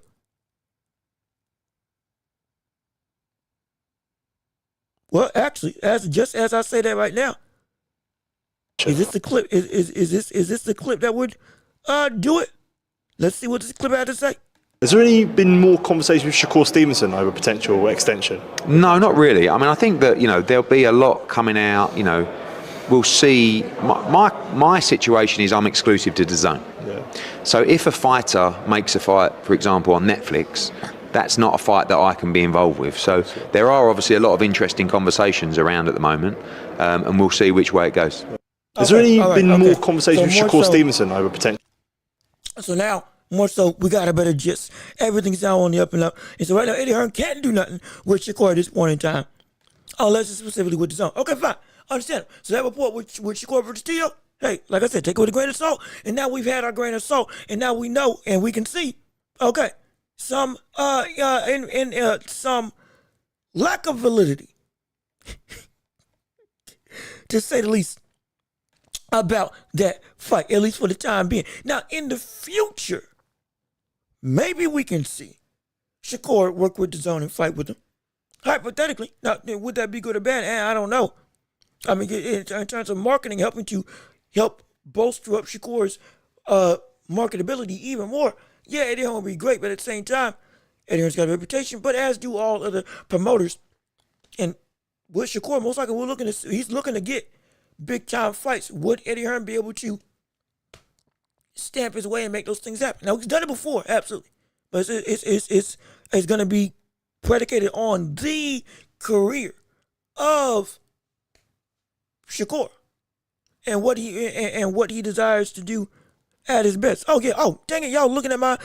Well, actually, just as I say that right now, is this the clip? Is this the clip that would do it? Let's see what this clip had to say.
Has there been more conversation with Shakur Stevenson over potential extension?
No, not really. I mean, I think that, there'll be a lot coming out. We'll see. My situation is I'm exclusive to DAZN. Yeah. So if a fighter makes a fight, for example, on Netflix, that's not a fight that I can be involved with. So there are obviously a lot of interesting conversations around at the moment, and we'll see which way it goes.
Has there been more conversation with Shakur Stevenson over potential?
So now, more so, we got a better gist. Everything's now on the up and up. And so right now, Eddie Hearn can't do nothing with Shakur at this point in time, unless it's specifically with the zone. Okay, fine. Understand. So that report with Shakur versus Tio, hey, like I said, take it with a grain of salt. And now we've had our grain of salt, and now we know and we can see, okay, some some lack of validity, to say the least, about that fight, at least for the time being. Now, in the future, maybe we can see Shakur work with the zone and fight with them. Hypothetically. Now, would that be good or bad? I don't know. I mean, in terms of marketing, helping to help bolster up Shakur's marketability even more, yeah, Eddie Hearn will be great, but at the same time, Eddie Hearn's got a reputation, but as do all other promoters. And with Shakur, most likely he's looking to get big time fights. Would Eddie Hearn be able to stamp his way and make those things happen? Now, he's done it before, absolutely. But it's going to be predicated on the career of Shakur and what he desires to do at his best. Oh yeah. Oh dang it, y'all looking at my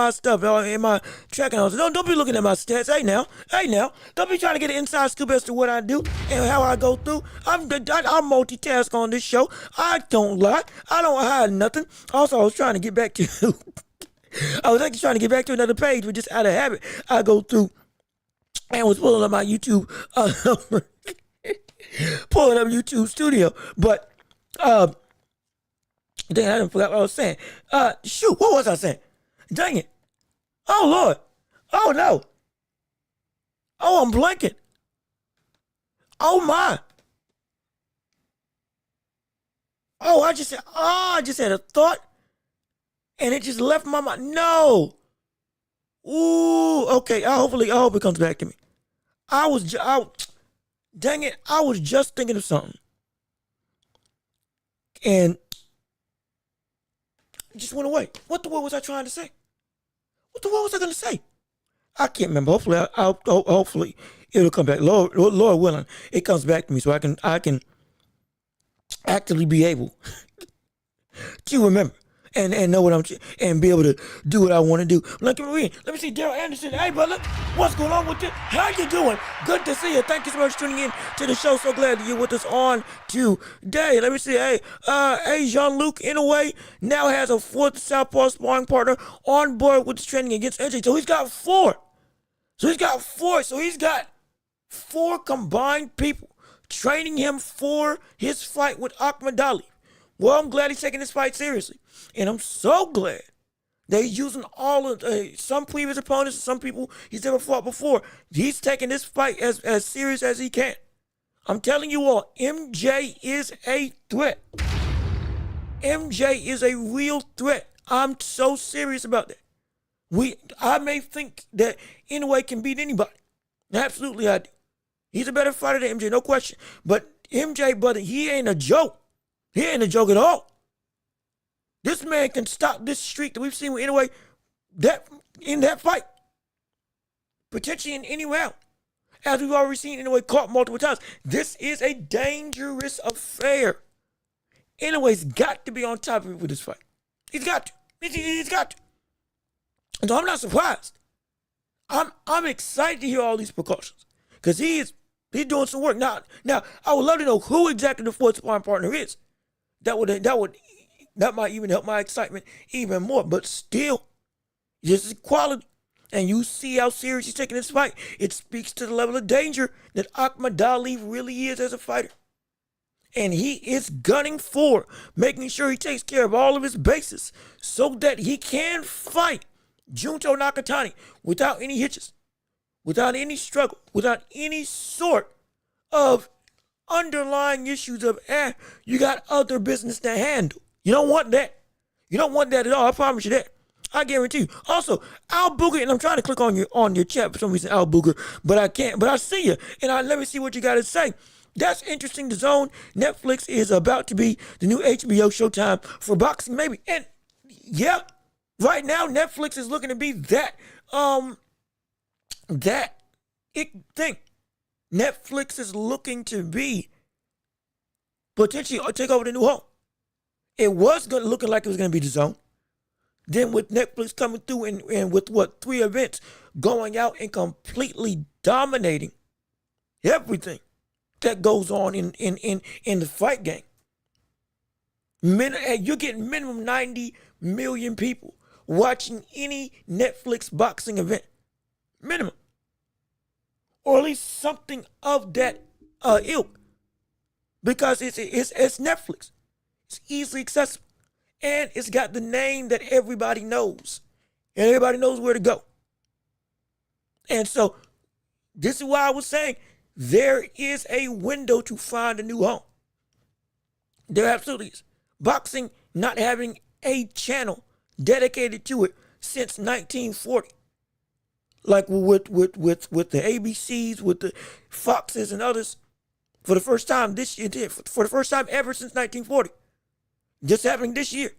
stuff, in my tracking house. Don't be looking at my stats. Hey now. Don't be trying to get an inside scoop as to what I do and how I go through. I'm multitask on this show. I don't lie. I don't hide nothing. Also, I was trying to get back to. I was actually trying to get back to another page, but just out of habit, I go through and was pulling up my YouTube, pulling up YouTube Studio. But dang, I didn't forget what I was saying. Shoot, what was I saying? Dang it. Oh, Lord. Oh, no. Oh, I'm blanking. Oh, my. Oh, I just had a thought, and it just left my mind. No. Ooh, okay. I hope it comes back to me. Dang it. I was just thinking of something. And it just went away. What the word was I trying to say? What the word was I going to say? I can't remember. Hopefully it'll come back. Lord willing, it comes back to me so I can actively be able to remember and know what and be able to do what I want to do. Let me see Daryl Anderson. Hey, brother, what's going on with you? How you doing? Good to see you. Thank you so much for tuning in to the show. So glad that you're with us on today. Let me see. Hey, Jean-Luc, in a way, now has a fourth Southpaw sparring partner on board with his training against NJ. So he's got four. So he's got four combined people training him for his fight with Ahmed Ali. Well, I'm glad he's taking this fight seriously. And I'm so glad They're using all of some previous opponents, some people he's never fought before. He's taking this fight as serious as he can. I'm telling you all, MJ is a threat. MJ is a real threat. I'm so serious about that. I may think that Inoue can beat anybody. Absolutely, I do. He's a better fighter than MJ, no question. But MJ, brother, he ain't a joke. He ain't a joke at all. This man can stop this streak that we've seen with Inoue in that fight. Potentially in any round. As we've already seen Inoue caught multiple times. This is a dangerous affair. Inoue's got to be on top of it with this fight. He's got to. He's got to. And so I'm not surprised. I'm excited to hear all these precautions. Because he's doing some work. Now, I would love to know who exactly the fourth sparring partner is. That might even help my excitement even more. But still, this is quality. And you see how serious he's taking this fight. It speaks to the level of danger that Akhmadali really is as a fighter. And he is gunning for making sure he takes care of all of his bases so that he can fight Junto Nakatani without any hitches, without any struggle, without any sort of underlying issues of, you got other business to handle. You don't want that. You don't want that at all. I promise you that. I guarantee you. Also, Al Booger, and I'm trying to click on your chat for some reason, Al Booger, but I can't. But I see you, and let me see what you got to say. That's interesting. The Zone, Netflix is about to be the new HBO Showtime for boxing, maybe. And yeah, right now Netflix is looking to be that thing. Netflix is looking to be potentially take over the new home. It was looking like it was going to be the Zone. Then with Netflix coming through and with 3 events going out and completely dominating everything that goes on in the fight game. You're getting minimum 90 million people watching any Netflix boxing event. Minimum. Or at least something of that ilk. Because it's Netflix. It's easily accessible. And it's got the name that everybody knows. And everybody knows where to go. And so, this is why I was saying, there is a window to find a new home. There absolutely is. Boxing not having a channel dedicated to it since 1940. Like with the ABCs, with the Foxes and others, for the first time this year, for the first time ever since 1940. Just happening this year,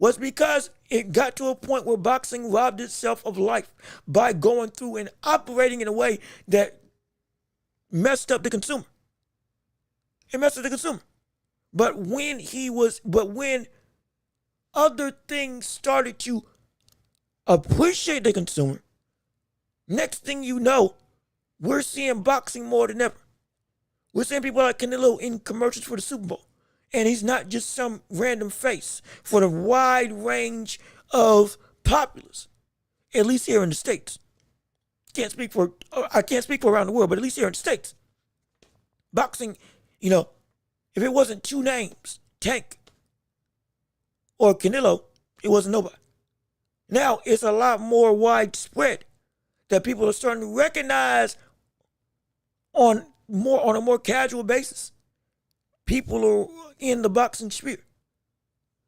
was because it got to a point where boxing robbed itself of life by going through and operating in a way that messed up the consumer. It messed up the consumer. But when other things started to appreciate the consumer, next thing you know, we're seeing boxing more than ever. We're seeing people like Canelo in commercials for the Super Bowl. And he's not just some random face for the wide range of populace, at least here in the States. I can't speak for around the world, but at least here in the States. Boxing, if it wasn't 2 names, Tank or Canelo, it wasn't nobody. Now it's a lot more widespread that people are starting to recognize on a more casual basis. People are in the boxing sphere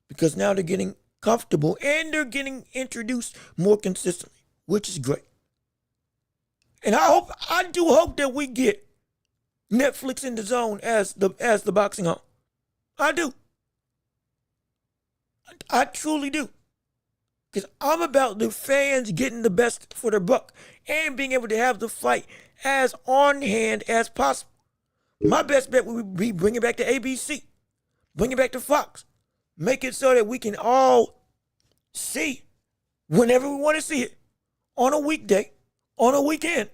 because now they're getting comfortable and they're getting introduced more consistently, which is great. And I do hope that we get Netflix in the Zone as the boxing home. I do. I truly do. Because I'm about the fans getting the best for their buck and being able to have the fight as on hand as possible. My best bet would be bring it back to ABC. Bring it back to Fox. Make it so that we can all see whenever we want to see it on a weekday, on a weekend,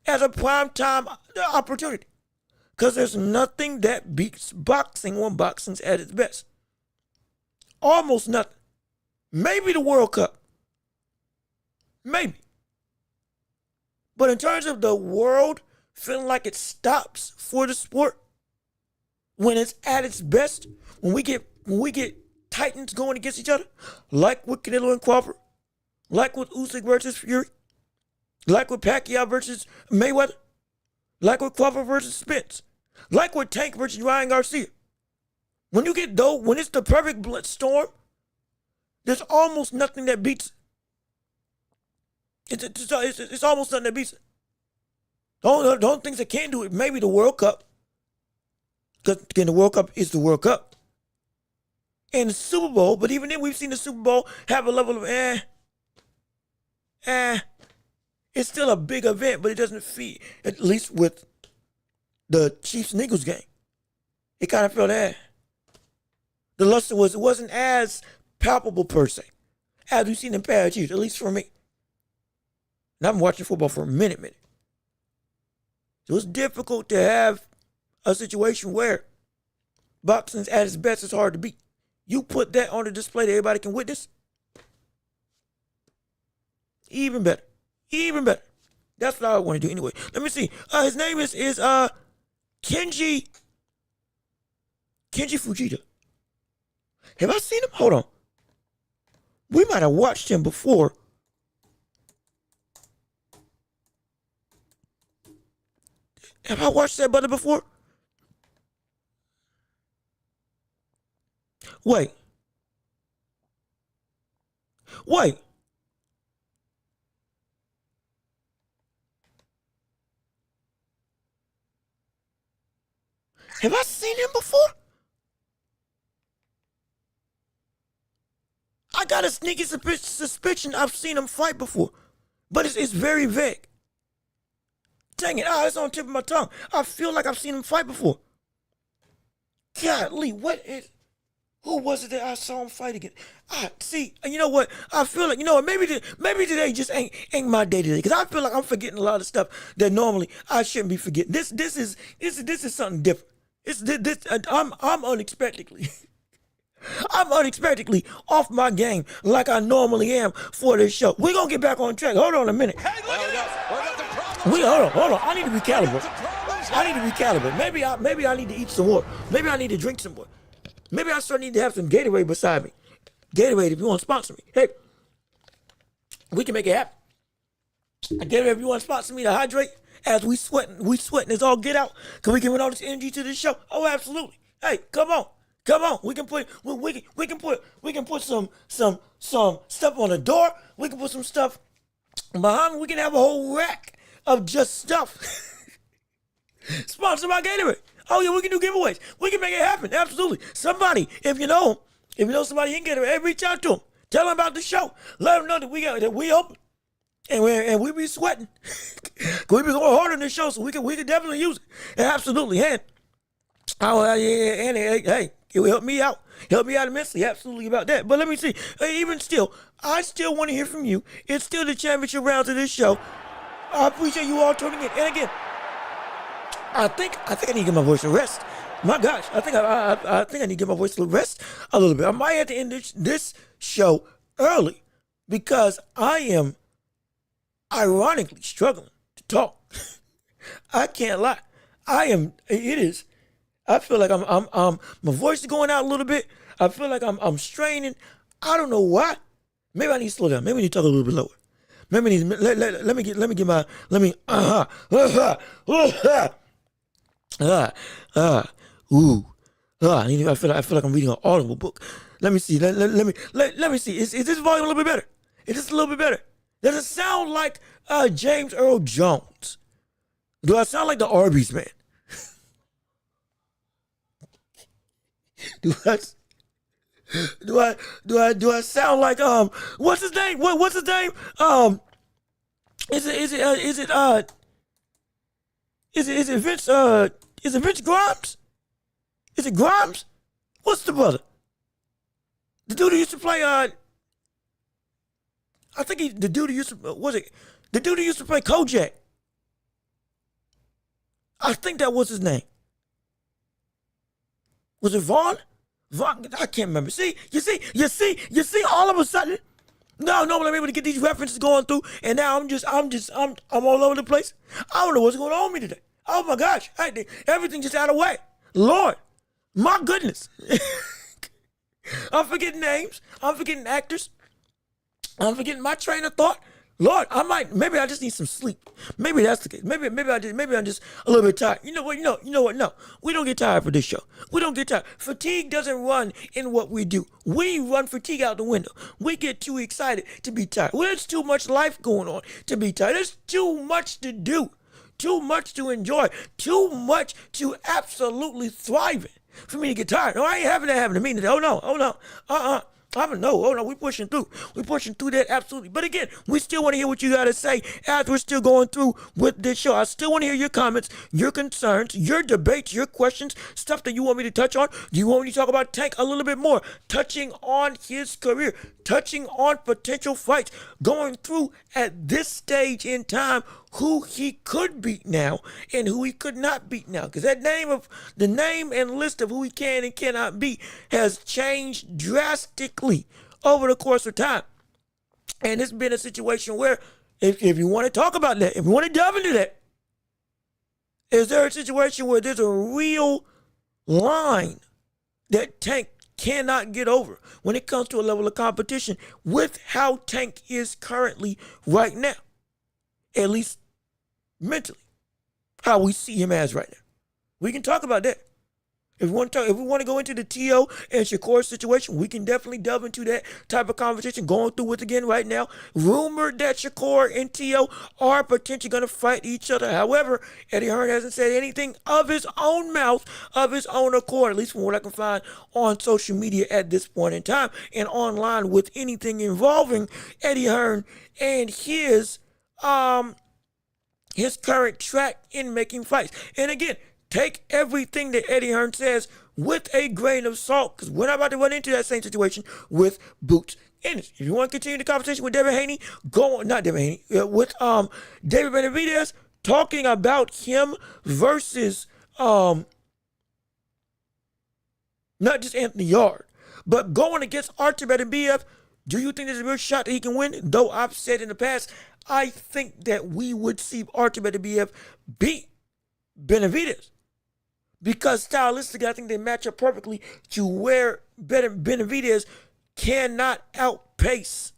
as a primetime opportunity. Because there's nothing that beats boxing when boxing's at its best. Almost nothing. Maybe the World Cup. Maybe. But in terms of the world feeling like it stops for the sport when it's at its best, when we get titans going against each other, like with Canelo and Crawford, like with Usyk versus Fury, like with Pacquiao versus Mayweather, like with Crawford versus Spence, like with Tank versus Ryan Garcia. When you get when it's the perfect storm, there's almost nothing that beats it. It's almost nothing that beats it. The only things that can do it, maybe the World Cup. Because again, the World Cup is the World Cup. And the Super Bowl, but even then we've seen the Super Bowl have a level of It's still a big event, but it doesn't feed, at least with the Chiefs and Eagles game. It kind of felt the luster wasn't as palpable per se as we've seen in past years, at least for me. And I've been watching football for a minute. So it's difficult to have a situation where boxing at its best is hard to beat. You put that on a display that everybody can witness, even better. That's what I want to do anyway. Let me see. His name is Kenji Fujita. Have I seen him? Hold on. We might have watched him before. Have I watched that brother before? Wait. Have I seen him before? I got a sneaky suspicion I've seen him fight before, but it's very vague. Dang it, it's on the tip of my tongue. I feel like I've seen him fight before. Golly, who was it that I saw him fight against? See, you know what? I feel like, maybe today just ain't my day today, because I feel like I'm forgetting a lot of stuff that normally I shouldn't be forgetting. This is something different. I'm unexpectedly. I'm unexpectedly off my game like I normally am for this show. We're going to get back on track. Hold on a minute.
Hey, look at this.
Hold on. I need to recalibrate. Maybe I need to eat some more. Maybe I need to drink some more. Maybe I need to have some Gatorade beside me. Gatorade, if you want to sponsor me. Hey, we can make it happen. Gatorade, if you want to sponsor me to hydrate as we sweating this all get out, because we can bring all this energy to this show. Oh, absolutely. Hey, come on. We can put some stuff on the door. We can put some stuff behind me. We can have a whole rack of just stuff. Sponsored by Gatorade. Oh yeah, we can do giveaways. We can make it happen. Absolutely. Somebody, if you know somebody in Gatorade, hey, reach out to them. Tell them about the show. Let them know that we open. And we be sweating. We be going hard on this show, so we can definitely use it. Absolutely. And hey, it will help me out. Help me out immensely. Absolutely about that. But let me see. Even still, I still want to hear from you. It's still the championship rounds of this show. I appreciate you all tuning in. And again, I think I need to give my voice a rest. My gosh, I think I need to give my voice a rest a little bit. I might have to end this show early because I am ironically struggling to talk. I can't lie. I feel like I'm my voice is going out a little bit. I feel like I'm straining. I don't know why. Maybe I need to slow down. Maybe I need to talk a little bit lower. Maybe I need I feel like I'm reading an audible book. Let me see. Let me see. Is this volume a little bit better? Is this a little bit better? Does it sound like James Earl Jones? Do I sound like the Arby's man? Do I sound like what's his name? What's his name? Is it Vince Grimes? Is it Grimes? What's the brother? The dude who used to play the dude who used to play Kojak. I think that was his name. Was it Vaughn? I can't remember. See, you see, all of a sudden, no, I'm able to get these references going through, and now I'm all over the place. I don't know what's going on with me today. Oh my gosh, everything just out of whack. Lord, my goodness. I'm forgetting names. I'm forgetting actors. I'm forgetting my train of thought. Lord, maybe I just need some sleep. Maybe that's the case. Maybe I'm just a little bit tired. You know what? No, we don't get tired for this show. We don't get tired. Fatigue doesn't run in what we do. We run fatigue out the window. We get too excited to be tired. Well, there's too much life going on to be tired. There's too much to do, too much to enjoy, too much to absolutely thrive in for me to get tired. No, I ain't having that happen to me today. Oh no. We're pushing through. We're pushing through that, absolutely. But again, we still want to hear what you got to say as we're still going through with this show. I still want to hear your comments, your concerns, your debates, your questions, stuff that you want me to touch on. Do you want me to talk about Tank a little bit more? Touching on his career, touching on potential fights, going through at this stage in time who he could beat now and who he could not beat now. Because the name and list of who he can and cannot beat has changed drastically over the course of time. And it's been a situation where if you want to talk about that, if you want to delve into that, is there a situation where there's a real line that Tank cannot get over when it comes to a level of competition with how Tank is currently right now? At least mentally, how we see him as right now. We can talk about that. If we want to go into the T.O. and Shakur situation, we can definitely delve into that type of conversation. Going through it again right now. Rumored that Shakur and T.O. are potentially going to fight each other. However, Eddie Hearns hasn't said anything of his own mouth, of his own accord, at least from what I can find on social media at this point in time, and online with anything involving Eddie Hearns and his current track in making fights. And again, take everything that Eddie Hearns says with a grain of salt, because we're not about to run into that same situation with Boots Ennis. If you want to continue the conversation with David Haney, with David Benavidez, talking about him versus not just Anthony Yard, but going against Artur Beterbiev. Do you think there's a real shot that he can win? Though I've said in the past, I think that we would see Artur Beterbiev beat Benavidez. Because stylistically, I think they match up perfectly to where Benavidez cannot outpace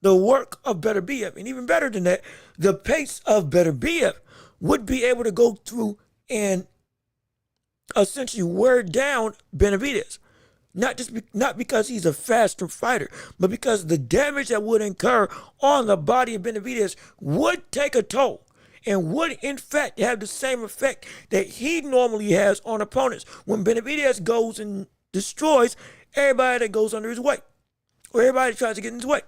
the work of Beterbiev. And even better than that, the pace of Beterbiev would be able to go through and essentially wear down Benavidez. Not because he's a faster fighter, but because the damage that would incur on the body of Benavidez would take a toll and would, in fact, have the same effect that he normally has on opponents when Benavidez goes and destroys everybody that goes under his weight or everybody that tries to get in his way.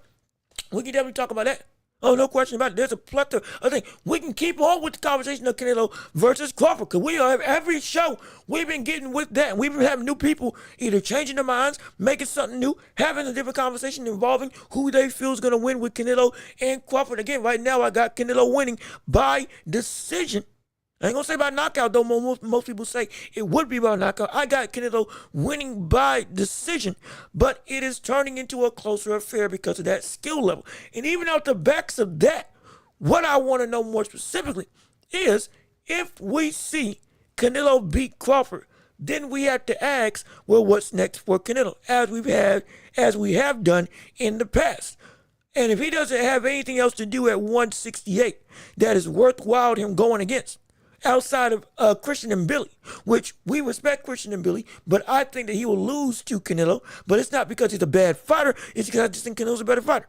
We can definitely talk about that. Oh, no question about it. There's a plethora of things. We can keep on with the conversation of Canelo versus Crawford, because we are every show we've been getting with that. And we've been having new people either changing their minds, making something new, having a different conversation involving who they feel is going to win with Canelo and Crawford. Again, right now I got Canelo winning by decision. I ain't going to say by knockout, though most people say it would be by knockout. I got Canelo winning by decision, but it is turning into a closer affair because of that skill level. And even out the backs of that, what I want to know more specifically is if we see Canelo beat Crawford, then we have to ask, well, what's next for Canelo, as we have done in the past. And if he doesn't have anything else to do at 168 that is worthwhile him going against, outside of Christian and Billy, which we respect Christian and Billy, but I think that he will lose to Canelo. But it's not because he's a bad fighter, it's because I just think Canelo's a better fighter.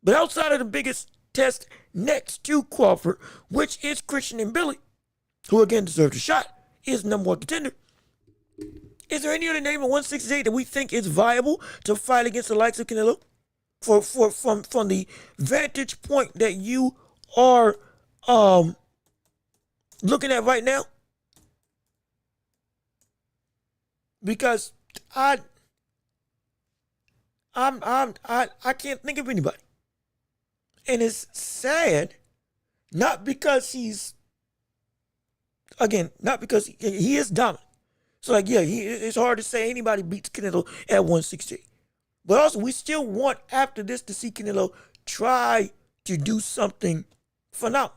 But outside of the biggest test next to Crawford, which is Christian and Billy, who again deserves a shot, is number one contender. Is there any other name at 168 that we think is viable to fight against the likes of Canelo? From the vantage point that you are looking at right now? Because I can't think of anybody. And it's sad, not because not because he is dominant. So it's hard to say anybody beats Canelo at 168. But also we still want after this to see Canelo try to do something phenomenal.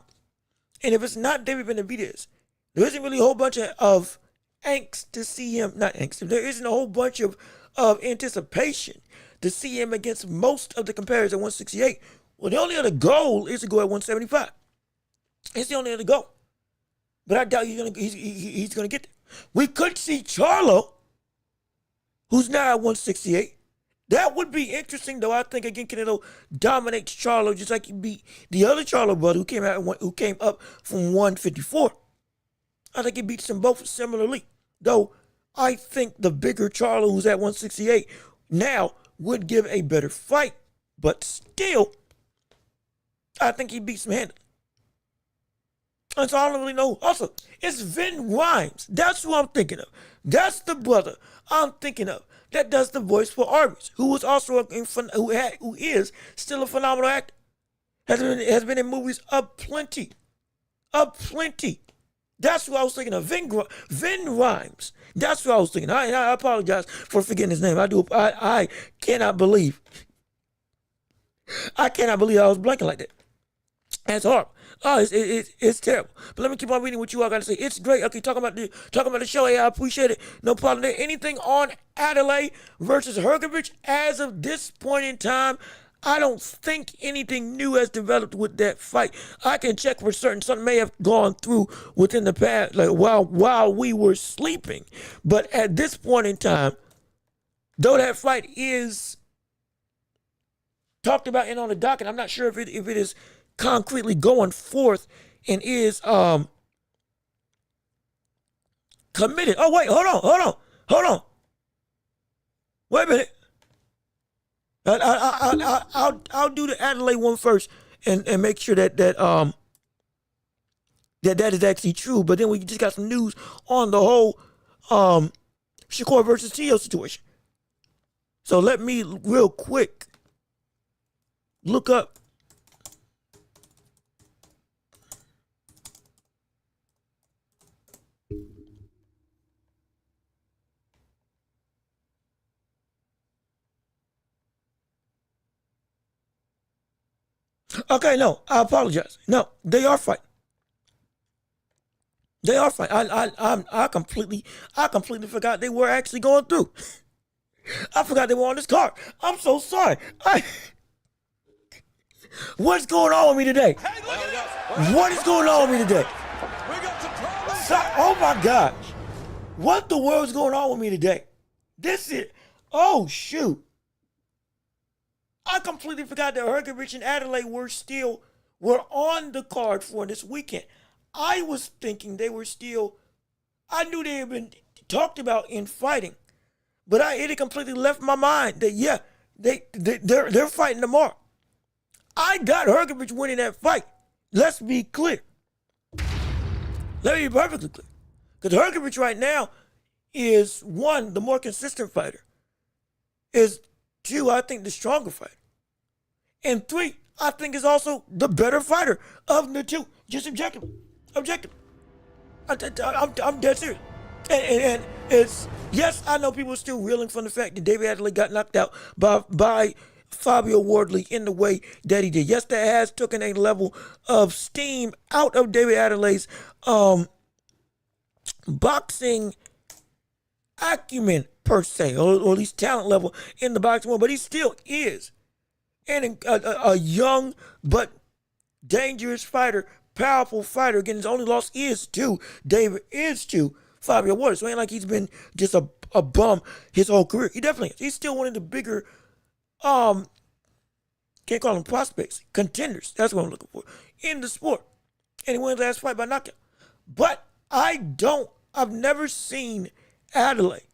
And if it's not David Benavidez, there isn't really a whole bunch of angst to see him. Not angst. There isn't a whole bunch of of anticipation to see him against most of the competitors at 168. Well, the only other goal is to go at 175. It's the only other goal. But I doubt he's gonna get there. We could see Charlo, who's now at 168. That would be interesting, though. I think again Canelo dominates Charlo just like he beat the other Charlo brother who came up from 154. I think he beats them both similarly. Though I think the bigger Charlo, who's at 168 now, would give a better fight. But still, I think he beats him handily. And so I don't really know. Also, it's Vin Rhymes. That's who I'm thinking of. That's the brother I'm thinking of that does the voice for Arby's, who was also who is still a phenomenal actor. Has been in movies aplenty. That's who I was thinking of. Vin Rhymes. That's who I was thinking. I apologize for forgetting his name. I cannot believe. I was blanking like that. That's horrible. Oh, it's terrible. But let me keep on reading what you all got to say. It's great. Okay, talking about the show. Hey, I appreciate it. No problem there. Anything on Adelaide versus Hergovich as of this point in time? I don't think anything new has developed with that fight. I can check for certain. Something may have gone through within the past, like while we were sleeping. But at this point in time, though that fight is talked about and on the docket, I'm not sure if it is concretely going forth and is committed. Oh wait, hold on. Wait a minute. I'll do the Adelaide one first and make sure that is actually true. But then we just got some news on the whole Shakur versus Tio situation. So let me real quick look up. Okay, no, I apologize. No, they are fighting. I completely forgot they were actually going through. I forgot they were on this card. I'm so sorry. What's going on with me today? What is going on with me today? Oh my gosh. What the world is going on with me today? Oh shoot. I completely forgot that Hergovich and Adelaide were on the card for this weekend. I was thinking they were still, I knew they had been talked about in fighting, but it had completely left my mind that yeah, they're fighting tomorrow. I got Hergovich winning that fight. Let's be clear. Let me be perfectly clear. Because Hergovich right now is one, the more consistent fighter. Is two, I think the stronger fighter. And three, I think is also the better fighter of the two. Just objectively. I'm dead serious. And it's, yes, I know people are still reeling from the fact that David Adelaide got knocked out by Fabio Wardley in the way that he did. Yes, that has taken a level of steam out of David Adelaide's boxing acumen per se, or at least talent level in the boxing world, but he still is a young but dangerous fighter, powerful fighter. Again, his only loss is to Fabio Wardley. So it ain't like he's been just a bum his whole career. He definitely is. He's still one of the bigger, can't call them prospects, contenders. That's what I'm looking for in the sport. And he won his last fight by knockout. But I've never seen Adelaide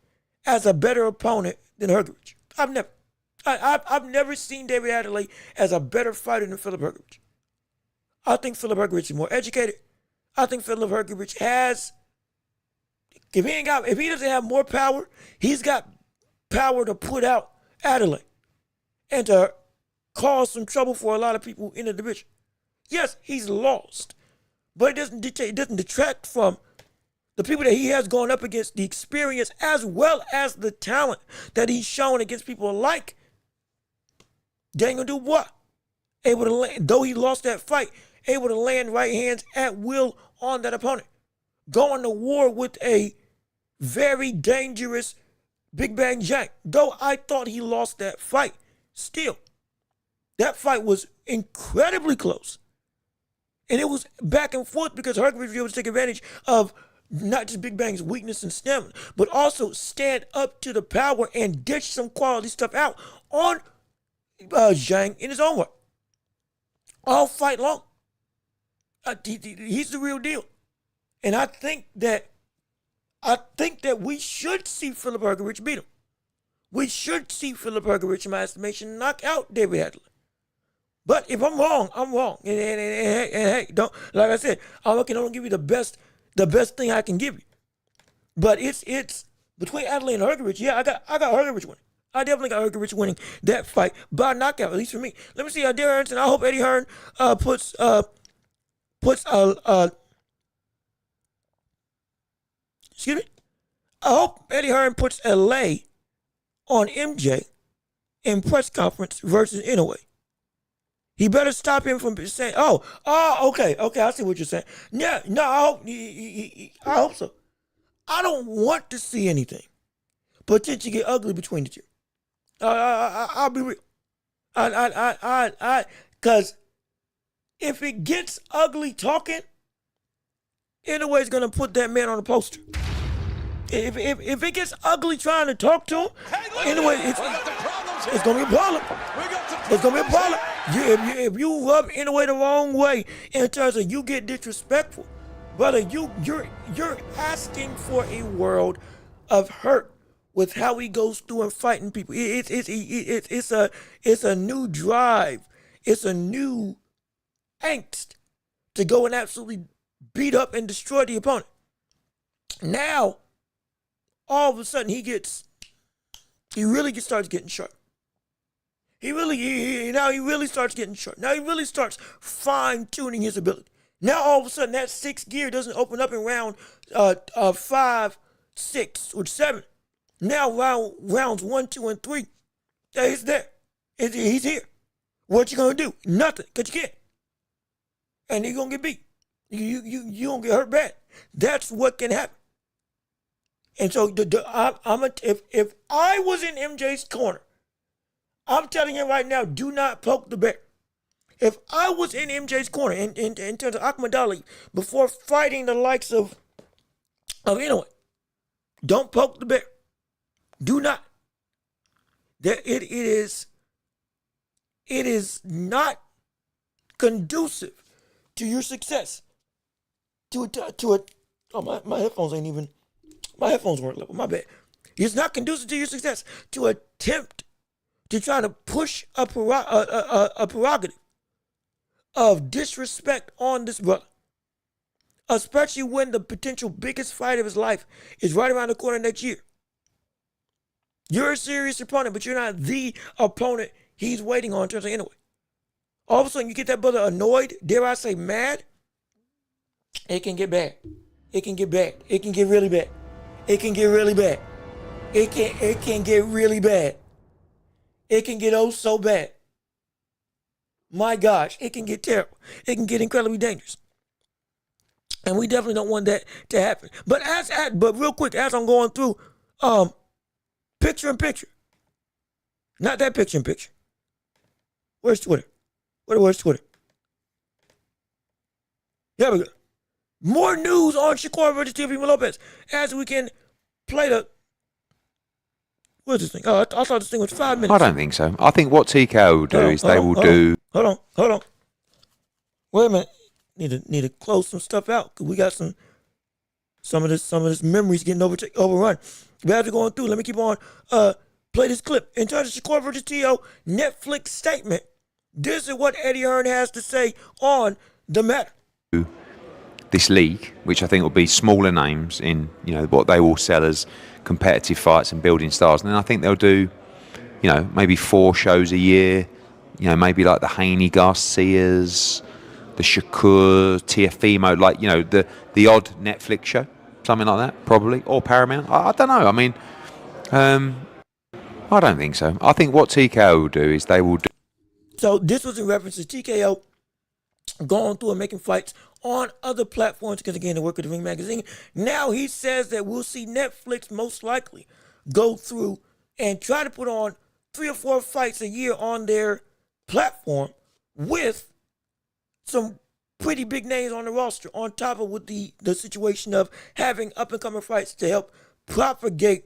as a better opponent than Hergovich. I've never seen David Adelaide as a better fighter than Philip Hergovich. I think Philip Hergovich is more educated. I think Philip Hergovich has, if he doesn't have more power, he's got power to put out Adelaide and to cause some trouble for a lot of people in the division. Yes, he's lost, but it doesn't detract from the people that he has gone up against, the experience as well as the talent that he's shown against people like Daniel Dubois. Able to land, though he lost that fight, able to land right hands at will on that opponent. Going to war with a very dangerous Big Bang Jack. Though I thought he lost that fight, still, that fight was incredibly close. And it was back and forth because Hercules was able to take advantage of not just Big Bang's weakness and stamina, but also stand up to the power and dish some quality stuff out on Zhang in his own way. All fight long. He's the real deal. And I think that we should see Philip Hergovich beat him. We should see Philip Hergovich, in my estimation, knock out David Hadley. But if I'm wrong, I'm wrong. And hey, don't, like I said, I can only give you the best thing I can give you. But it's between Adley and Hergovich. Yeah, I got Hergovich winning. I definitely got Hergovich winning that fight by knockout, at least for me. Let me see Hearns, and I hope Eddie Hearn puts excuse me. I hope Eddie Hearn puts a lay on MJ in press conference versus Inoue. He better stop him from saying, okay, I see what you're saying. Yeah, no, I hope so. I don't want to see anything potentially get ugly between the two. I'll be real. Because if it gets ugly talking, Inoue is going to put that man on a poster. If it gets ugly trying to talk to him, anyway, it's gonna be a problem. It's gonna be a problem. If you rub Inoue the wrong way in terms of you get disrespectful, brother, you're asking for a world of hurt with how he goes through and fighting people. It's a new drive. It's a new angst to go and absolutely beat up and destroy the opponent. Now, all of a sudden, he really starts getting sharp. He really starts getting sharp. Now he really starts fine-tuning his ability. Now all of a sudden, that sixth gear doesn't open up in round 5, 6, or 7. Now rounds 1, 2, and 3, he's there. He's here. What you gonna do? Nothing, because you can't. And you're gonna get beat. You gonna get hurt bad. That's what can happen. And so if I was in MJ's corner, I'm telling you right now, do not poke the bear. If I was in MJ's corner in terms of Ahmed Ali before fighting the likes of Inoue, don't poke the bear. Do not. It is not conducive to your success. My headphones ain't even. My headphones weren't level. My bad. It's not conducive to your success to attempt to try to push a prerogative of disrespect on this brother, especially when the potential biggest fight of his life is right around the corner next year. You're a serious opponent, but you're not the opponent he's waiting on in terms of Inoue. All of a sudden, you get that brother annoyed, dare I say mad, it can get bad. It can get bad. It can get really bad. It can get really bad. It can get really bad. It can get oh so bad. My gosh, it can get terrible. It can get incredibly dangerous. And we definitely don't want that to happen. But real quick, as I'm going through picture in picture. Not that picture in picture. Where's Twitter? Where's Twitter? There we go. More news on Shakur versus Teofimo Lopez as we can play the. What's this thing? Oh, I thought this thing was 5 minutes.
I don't think so. I think what TKO will do is they will do.
Hold on. Wait a minute. Need to close some stuff out because we got some of this memories getting overrun. But as we're going through, let me keep on play this clip. In terms of Shakur versus Teo Netflix statement, this is what Eddie Hearn has to say on the matter.
This league, which I think will be smaller names in what they will sell as competitive fights and building stars, and then I think they'll do maybe 4 shows a year, maybe like the Haney Garcias, the Shakur, Teofimo, like the odd Netflix show, something like that, probably, or Paramount. I don't know. I mean, I don't think so. I think what TKO will do is they will do.
So this was in reference to TKO going through and making fights on other platforms because, again, they work with the Ring Magazine. Now he says that we'll see Netflix most likely go through and try to put on 3 or 4 fights a year on their platform with some pretty big names on the roster, on top of with the situation of having up-and-coming fights to help propagate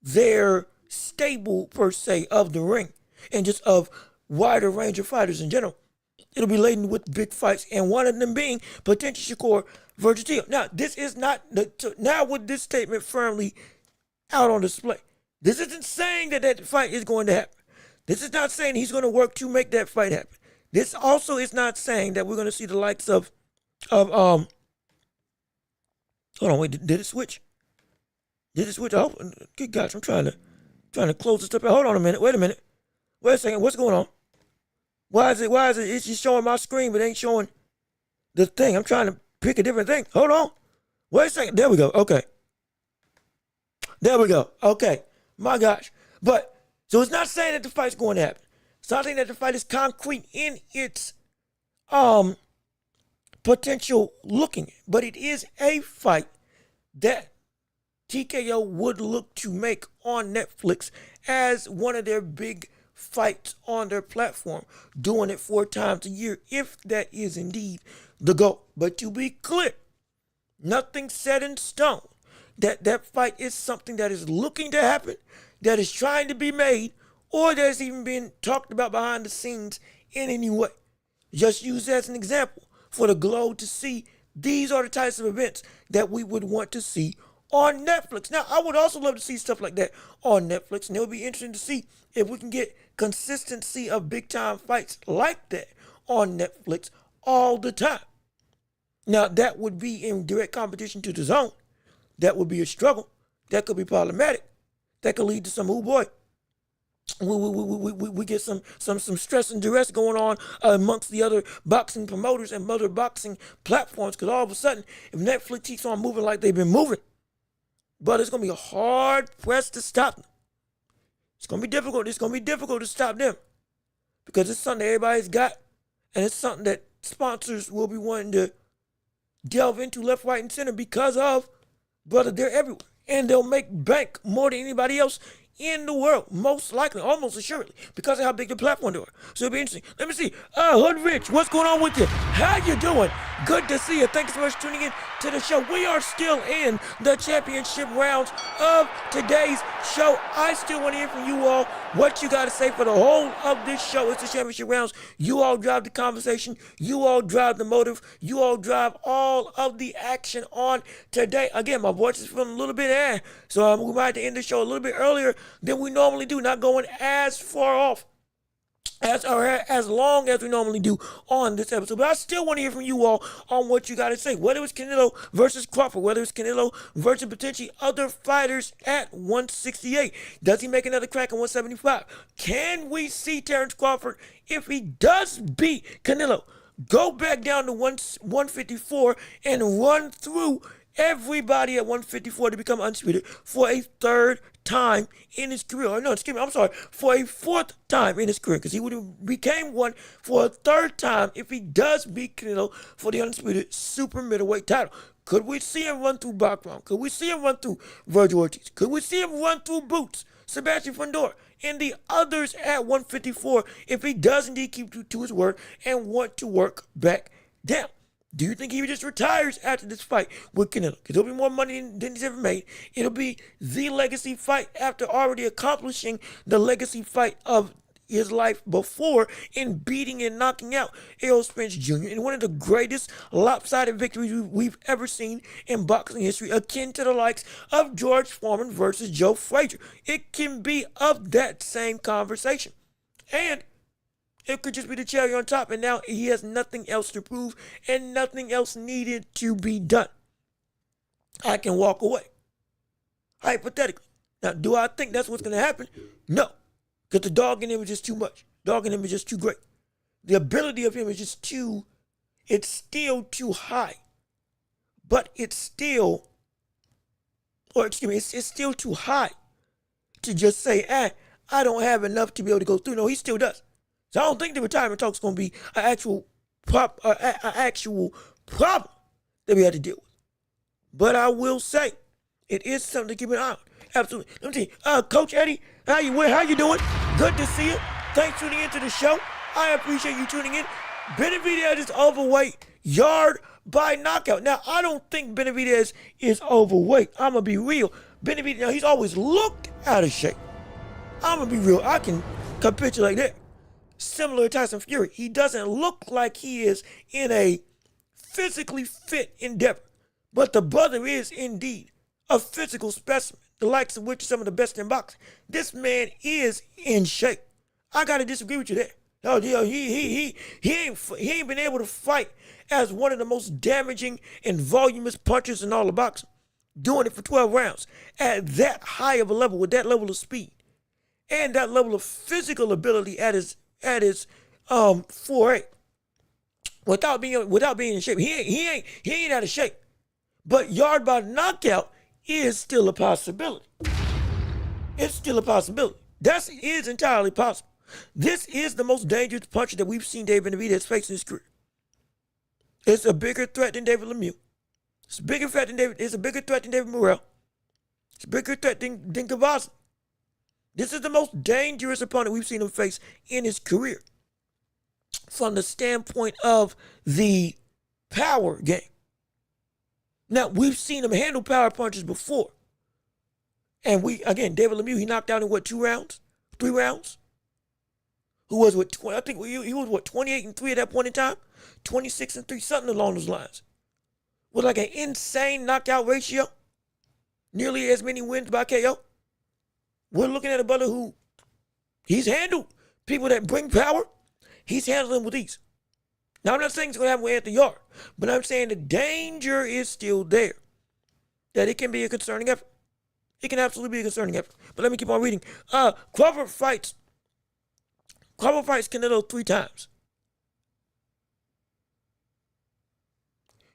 their stable, per se, of the ring and just of wider range of fighters in general. It'll be laden with big fights, and one of them being potential Shakur versus Dillian. Now, this is not now with this statement firmly out on display. This isn't saying that that fight is going to happen. This is not saying he's going to work to make that fight happen. This also is not saying that we're going to see the likes of hold on, wait, did it switch? Did it switch? Oh, good gosh, I'm trying to close this up. Hold on a minute. Wait a minute. Wait a second. What's going on? Why is it? It's just showing my screen, but it ain't showing the thing. I'm trying to pick a different thing. Hold on. Wait a second. There we go. Okay. There we go. Okay. My gosh. But, so it's not saying that the fight's going to happen. It's not saying that the fight is concrete in its potential looking. But it is a fight that TKO would look to make on Netflix as one of their big fights on their platform, doing it 4 times a year, if that is indeed the goal. But to be clear, nothing set in stone. That fight is something that is looking to happen, that is trying to be made, or that's even been talked about behind the scenes in any way. Just use that as an example for the globe to see these are the types of events that we would want to see on Netflix. Now, I would also love to see stuff like that on Netflix, and it would be interesting to see if we can get consistency of big-time fights like that on Netflix all the time. Now, that would be in direct competition to the zone. That would be a struggle. That could be problematic. That could lead to some, oh boy, we get some stress and duress going on amongst the other boxing promoters and other boxing platforms, because all of a sudden, if Netflix keeps on moving like they've been moving, but it's going to be hard pressed to stop them. It's going to be difficult. It's going to be difficult to stop them because it's something that everybody's got, and it's something that sponsors will be wanting to delve into left, right, and center because of, brother, they're everywhere. And they'll make bank more than anybody else in the world, most likely, almost assuredly, because of how big the platform they are. So it'll be interesting. Let me see. Hood Rich, what's going on with you? How you doing? Good to see you. Thanks so much for tuning in to the show. We are still in the championship rounds of today's show. I still want to hear from you all what you got to say for the whole of this show. It's the championship rounds. You all drive the conversation. You all drive the motive. You all drive all of the action on today. Again, my voice is feeling a little bit so we might have to end the show a little bit earlier than we normally do, not going as far off as long as we normally do on this episode. But I still want to hear from you all on what you got to say, whether it's Canelo versus Crawford, whether it's Canelo versus potentially other fighters at 168. Does he make another crack at 175? Can we see Terrence Crawford, if he does beat Canelo, go back down to 154 and run through everybody at 154 to become undisputed for a 3rd time in his career? Or no, excuse me, I'm sorry, for a 4th time in his career, because he would have became one for a 3rd time if he does beat Canelo for the undisputed super middleweight title. Could we see him run through Bacron? Could we see him run through Virgil Ortiz? Could we see him run through Boots, Sebastian Fundora, and the others at 154 if he does indeed keep to his word and want to work back down? Do you think he just retires after this fight with Canelo? Because it'll be more money than he's ever made. It'll be the legacy fight after already accomplishing the legacy fight of his life before in beating and knocking out Errol Spence Jr. in one of the greatest lopsided victories we've ever seen in boxing history, akin to the likes of George Foreman versus Joe Frazier. It can be of that same conversation. And it could just be the cherry on top, and now he has nothing else to prove and nothing else needed to be done. I can walk away. Hypothetically. Now, do I think that's what's going to happen? No. Because the dog in him is just too much. Dog in him is just too great. The ability of him is just it's still too high. But it's still too high to just say, I don't have enough to be able to go through. No, he still does. So I don't think the retirement talk is going to be an actual problem that we had to deal with. But I will say, it is something to keep an eye on. Absolutely. Let me tell you, Coach Eddie, how you doing? Good to see you. Thanks for tuning into the show. I appreciate you tuning in. Benavidez is overweight, yard by knockout. Now, I don't think Benavidez is overweight. I'm going to be real. Benavidez, now, he's always looked out of shape. I'm going to be real. I can capitulate that. Similar to Tyson Fury, he doesn't look like he is in a physically fit endeavor. But the brother is indeed a physical specimen, the likes of which are some of the best in boxing. This man is in shape. I got to disagree with you there. No, he ain't been able to fight as one of the most damaging and voluminous punchers in all of boxing. Doing it for 12 rounds at that high of a level, with that level of speed and that level of physical ability at his 4'8", without being in shape. He ain't out of shape. But yard by knockout is still a possibility. It's still a possibility. That is entirely possible. This is the most dangerous puncher that we've seen David Benavidez face in his career. It's a bigger threat than David Lemieux. It's a bigger threat than David Morrell. It's a bigger threat than Cavazzi. This is the most dangerous opponent we've seen him face in his career from the standpoint of the power game. Now, we've seen him handle power punches before. And David Lemieux, he knocked out in 3 rounds? Who was I think he was 28-3 at that point in time? 26-3, something along those lines. With like an insane knockout ratio. Nearly as many wins by KO. We're looking at a brother who, he's handled people that bring power. He's handled them with ease. Now, I'm not saying it's going to happen with Anthony Yarde, but I'm saying the danger is still there. That it can be a concerning effort. It can absolutely be a concerning effort. But let me keep on reading. Crawford fights Canelo 3 times.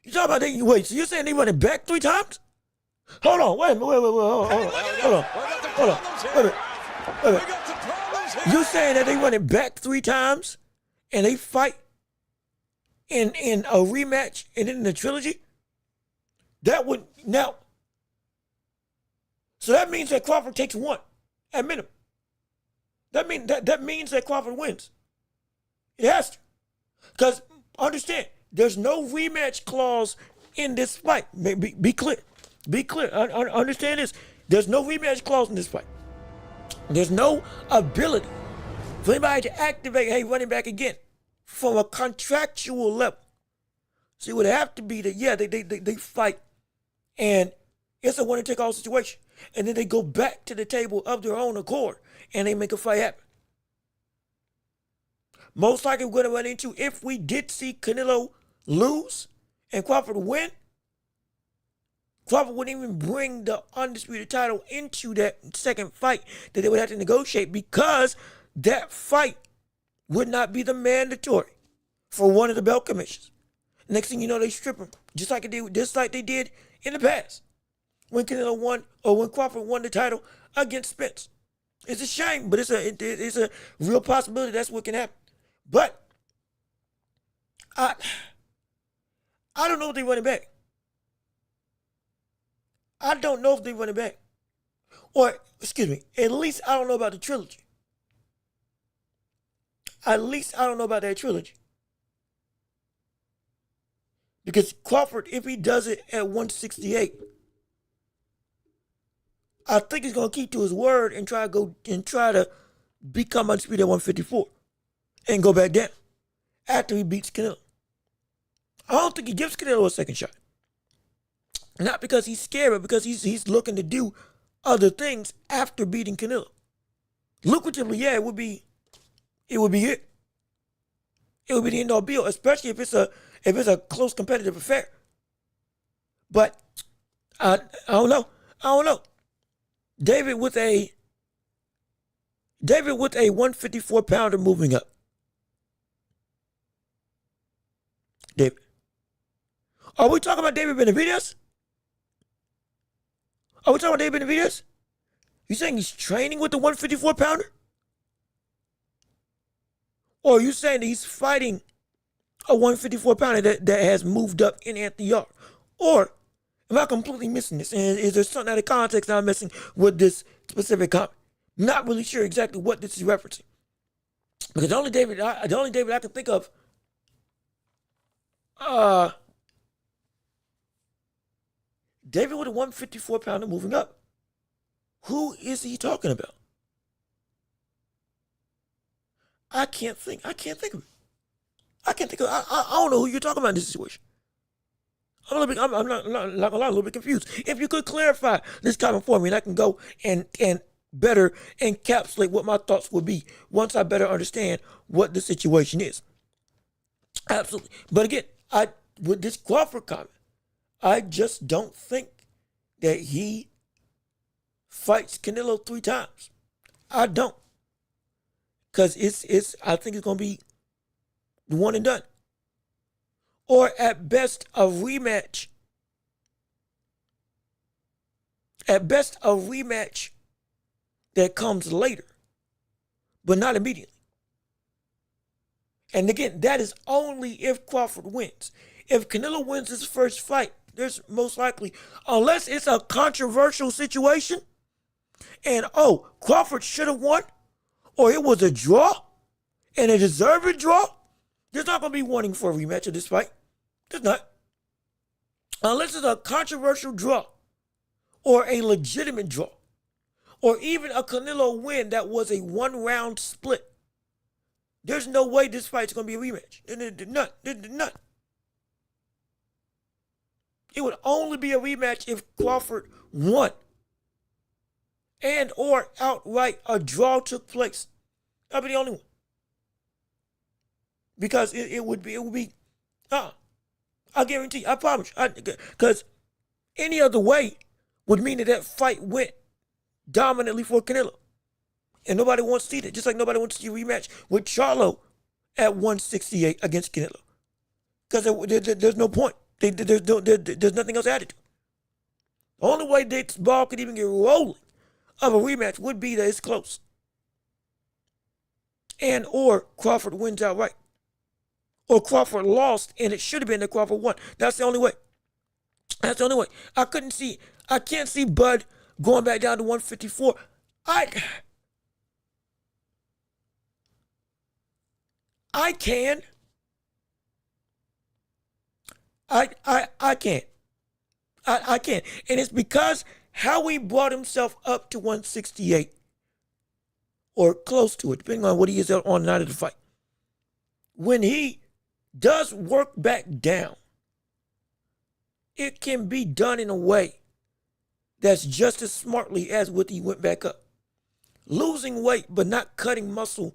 You talking about that? Wait, so you're saying they run it back 3 times? Hold on, wait a minute, hold on. You saying that they run it back 3 times and they fight in a rematch and in the trilogy? That would now. So that means that Crawford takes 1 at minimum. That means that Crawford wins. It has to. Because understand, there's no rematch clause in this fight. Be clear. Be clear. Understand this. There's no rematch clause in this fight. There's no ability for anybody to activate, hey, running back again from a contractual level. So it would have to be that, yeah, they fight and it's a winner-take-all situation. And then they go back to the table of their own accord and they make a fight happen. Most likely we're going to run into, if we did see Canelo lose and Crawford win, Crawford wouldn't even bring the undisputed title into that second fight that they would have to negotiate, because that fight would not be the mandatory for one of the belt commissions. Next thing you know, they strip him, just like they did in the past when Canelo won, or when Crawford won the title against Spence. It's a shame, but it's a real possibility that's what can happen. But I don't know if they run it back. I don't know if they run it back. Or, excuse me, at least I don't know about the trilogy. At least I don't know about that trilogy. Because Crawford, if he does it at 168, I think he's gonna keep to his word and try to become undisputed at 154 and go back down after he beats Canelo. I don't think he gives Canelo a second shot. Not because he's scared, but because he's looking to do other things after beating Canelo. Lucratively, yeah, it would be it. It would be the end all be all, especially if it's a close competitive affair. But I don't know. David with a 154 pounder moving up. David. Are we talking about David Benavidez? Are we talking about David Benavidez? You saying he's training with the 154 pounder? Or are you saying that he's fighting a 154 pounder that has moved up in Anthony Yarde? Or Am I completely missing this? And is there something out of context that I'm missing with this specific comment? Not really sure exactly what this is referencing. Because the only David I can think of, David with a 154-pounder moving up. Who is he talking about? I can't think of it. I don't know who you're talking about in this situation. I'm not a little bit confused. If you could clarify this comment for me, and I can go and better encapsulate what my thoughts would be once I better understand what the situation is. Absolutely. But again, with this Crawford comment, I just don't think that he fights Canelo 3 times. I don't. Because I think it's going to be the one and done. Or at best, a rematch. At best, a rematch that comes later, but not immediately. And again, that is only if Crawford wins. If Canelo wins his first fight, there's most likely, unless it's a controversial situation, and Crawford should have won, or it was a draw, and a deserved draw, there's not going to be wanting for a rematch of this fight. There's not. Unless it's a controversial draw, or a legitimate draw, or even a Canelo win that was a 1-round split, there's no way this fight's going to be a rematch. None. It would only be a rematch if Crawford won and or outright a draw took place. That'd be the only one. Because it would be, I guarantee you, I promise you. Because any other way would mean that fight went dominantly for Canelo. And nobody wants to see that. Just like nobody wants to see a rematch with Charlo at 168 against Canelo. Because there's no point. There's nothing else added to it. The only way this ball could even get rolling of a rematch would be that it's close. And or Crawford wins outright. Or Crawford lost and it should have been that Crawford won. That's the only way. That's the only way. I can't see Bud going back down to 154. I can. I can. I can. And it's because how he brought himself up to 168 or close to it, depending on what he is on the night of the fight. When he does work back down, it can be done in a way that's just as smartly as what he went back up. Losing weight but not cutting muscle,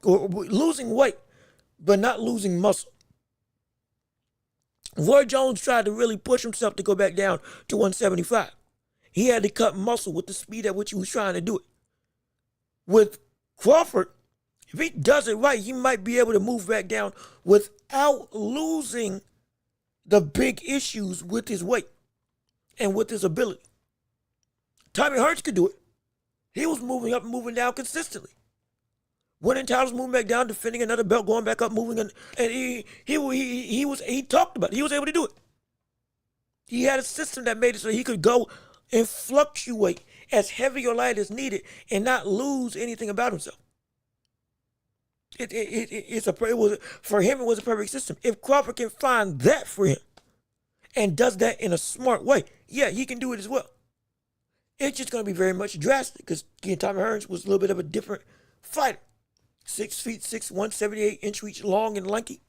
or losing weight but not losing muscle. Roy Jones tried to really push himself to go back down to 175. He had to cut muscle with the speed at which he was trying to do it. With Crawford, if he does it right, he might be able to move back down without losing the big issues with his weight and with his ability. Tommy Hearns could do it. He was moving up and moving down consistently. Winning titles, moving back down, defending another belt, going back up, moving, and he talked about it. He was able to do it. He had a system that made it so he could go and fluctuate as heavy or light as needed and not lose anything about himself. For him, it was a perfect system. If Crawford can find that for him and does that in a smart way, yeah, he can do it as well. It's just going to be very much drastic because Tommy Hearns was a little bit of a different fighter. 6 feet 6, 178 reach, long and lanky.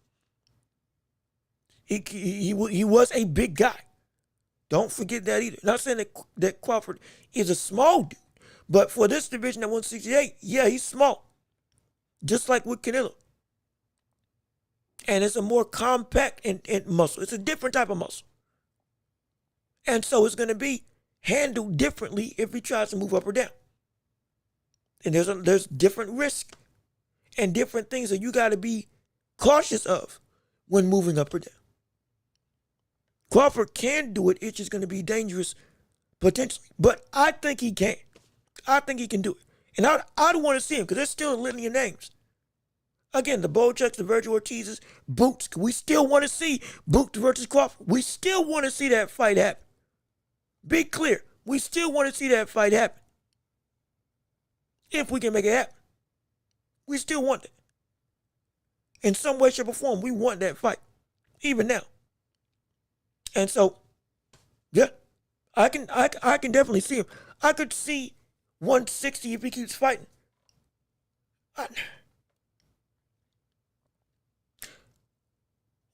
He was a big guy. Don't forget that either. Not saying that Crawford is a small dude, but for this division at 168, yeah, he's small. Just like with Canelo. And it's a more compact and muscle. It's a different type of muscle. And so it's going to be handled differently if he tries to move up or down. And there's different risks and different things that you got to be cautious of when moving up or down. Crawford can do it. It's just going to be dangerous potentially. But I think he can. I think he can do it. And I'd want to see him because there's still a litany of names. Again, the Bochecks, the Virgil Ortizes, Boots. We still want to see Boots versus Crawford. We still want to see that fight happen. Be clear. We still want to see that fight happen. If we can make it happen. We still want it. In some way, shape, or form, we want that fight. Even now. And so, yeah, I can definitely see him. I could see 160 if he keeps fighting.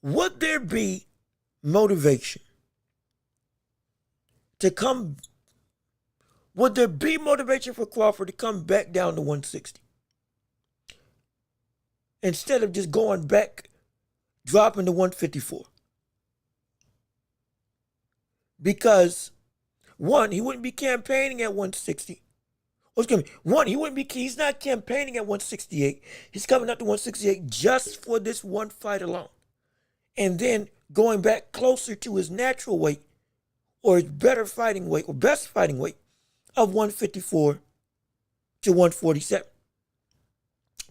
Would there be motivation to come? Would there be motivation for Crawford to come back down to 160? Instead of just going back, dropping to 154. Because, one, he wouldn't be campaigning at 160. He's not campaigning at 168. He's coming up to 168 just for this one fight alone. And then going back closer to his natural weight, or his better fighting weight, or best fighting weight of 154 to 147.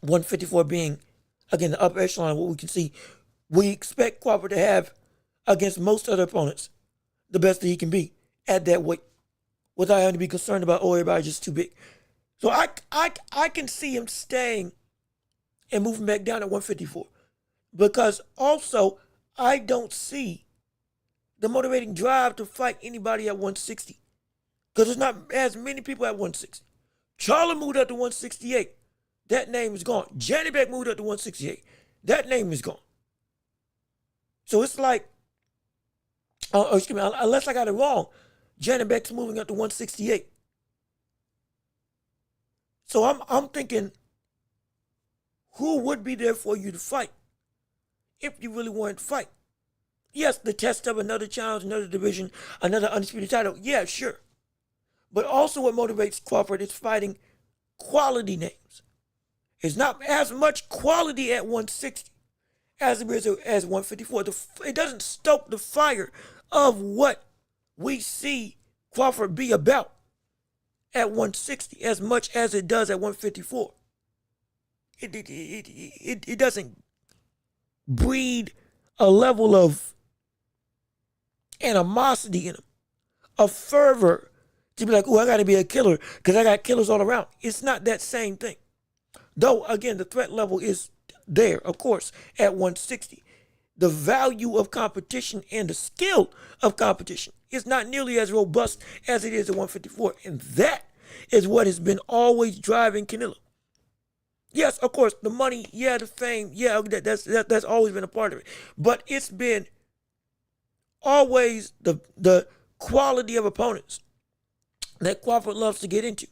154 being, again, the upper echelon of what we can see. We expect Crawford to have, against most other opponents, the best that he can be at that weight without having to be concerned about, oh, everybody's just too big. So I can see him staying and moving back down at 154. Because also, I don't see the motivating drive to fight anybody at 160. Because there's not as many people at 160. Charlo moved up to 168. That name is gone. Janibek moved up to 168. That name is gone. So it's like, unless I got it wrong, Janibek's moving up to 168. So I'm thinking, who would be there for you to fight if you really wanted to fight? Yes, the test of another challenge, another division, another undisputed title. Yeah, sure. But also what motivates Crawford is fighting quality names. It's not as much quality at 160 as it is as 154. It doesn't stoke the fire of what we see Crawford be about at 160 as much as it does at 154. It doesn't breed a level of animosity in him, of fervor to be like, oh, I got to be a killer because I got killers all around. It's not that same thing. Though, again, the threat level is there, of course, at 160. The value of competition and the skill of competition is not nearly as robust as it is at 154. And that is what has been always driving Canelo. Yes, of course, the money, yeah, the fame, yeah, that's always been a part of it. But it's been always the quality of opponents that Crawford loves to get into.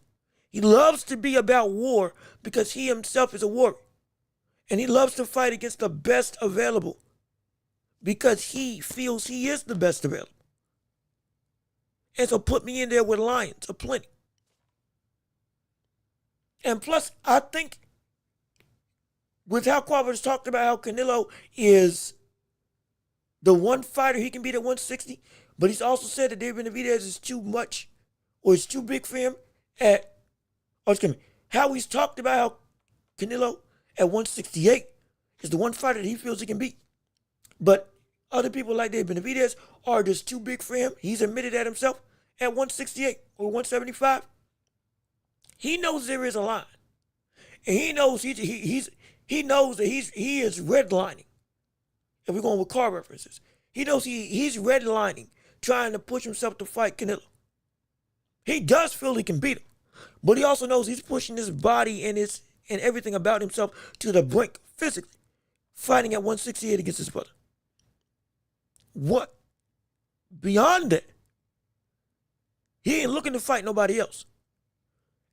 He loves to be about war because he himself is a warrior. And he loves to fight against the best available because he feels he is the best available. And so put me in there with lions aplenty. And plus, I think with how Crawford has talked about how Canelo is the one fighter he can beat at 160, but he's also said that Benavidez is too much or is too big for him how he's talked about how Canelo at 168 is the one fighter that he feels he can beat. But other people like Benavidez are just too big for him. He's admitted that himself at 168 or 175. He knows there is a line. And he knows he knows that he is redlining. If we're going with car references. He knows he's redlining, trying to push himself to fight Canelo. He does feel he can beat him. But he also knows he's pushing his body and everything about himself to the brink physically, fighting at 168 against his brother. What? Beyond that, he ain't looking to fight nobody else.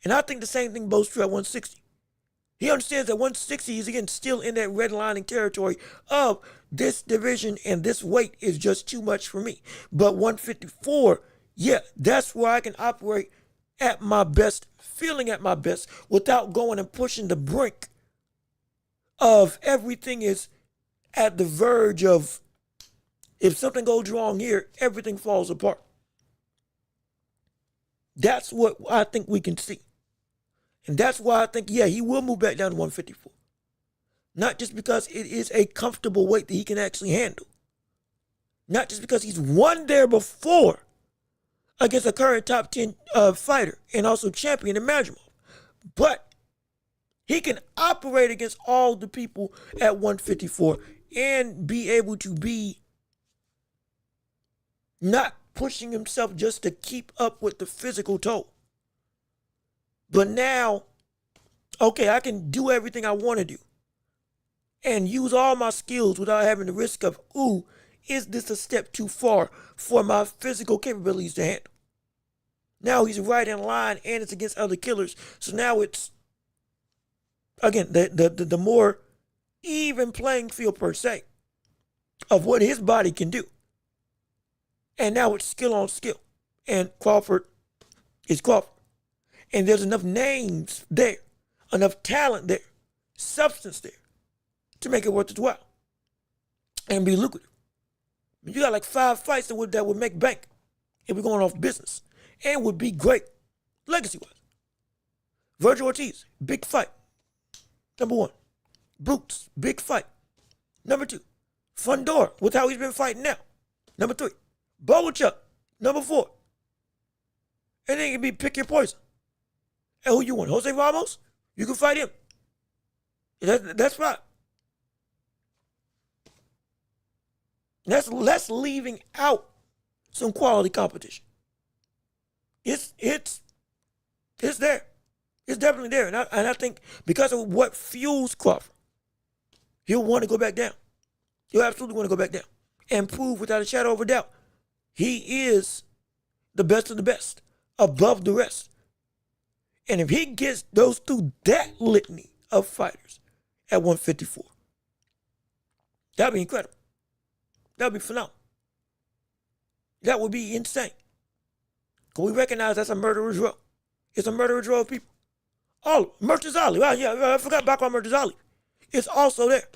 And I think the same thing goes true at 160. He understands that 160 is, again, still in that redlining territory of this division and this weight is just too much for me. But 154, yeah, that's where I can operate at my best, feeling at my best, without going and pushing the brink of everything is at the verge of, if something goes wrong here, everything falls apart. That's what I think we can see. And that's why I think, yeah, he will move back down to 154. Not just because it is a comfortable weight that he can actually handle. Not just because he's won there before against a current top 10 fighter and also champion in Madrimov. But he can operate against all the people at 154 and be able to be not pushing himself just to keep up with the physical toll. But now, okay, I can do everything I want to do and use all my skills without having the risk of, ooh, is this a step too far for my physical capabilities to handle? Now he's right in line and it's against other killers. So now it's, again, the more even playing field per se of what his body can do. And now it's skill on skill. And Crawford is Crawford. And there's enough names there, enough talent there, substance there to make it worth its while and be lucrative. You got like 5 fights that would make bank if we're going off business and would be great legacy-wise. Virgil Ortiz, big fight. Number 1. Boots, big fight. Number 2. Fundora, with how he's been fighting now. Number 3. Bowachuk, number 4. And then it can be pick your poison. And who you want? Jose Ramos? You can fight him. That's right. That's leaving out some quality competition. It's there. It's definitely there. And I think because of what fuels Crawford, he'll want to go back down. He'll absolutely want to go back down and prove without a shadow of a doubt he is the best of the best, above the rest. And if he gets those through that litany of fighters at 154, that'd be incredible. That'd be phenomenal. That would be insane. Because we recognize that's a murderer's row. It's a murderer's row of people. Oh, Murtazali. Wow, yeah, I forgot Bakar Murtazali. It's also there.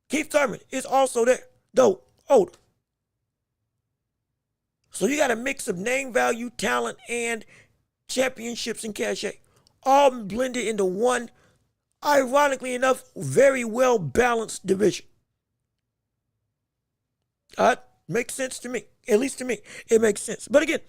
Keith Thurman is also there, though older. So you got a mix of name value, talent, and championships and cachet, all blended into one, ironically enough, very well balanced division. Makes sense to me. At least to me, it makes sense. But again,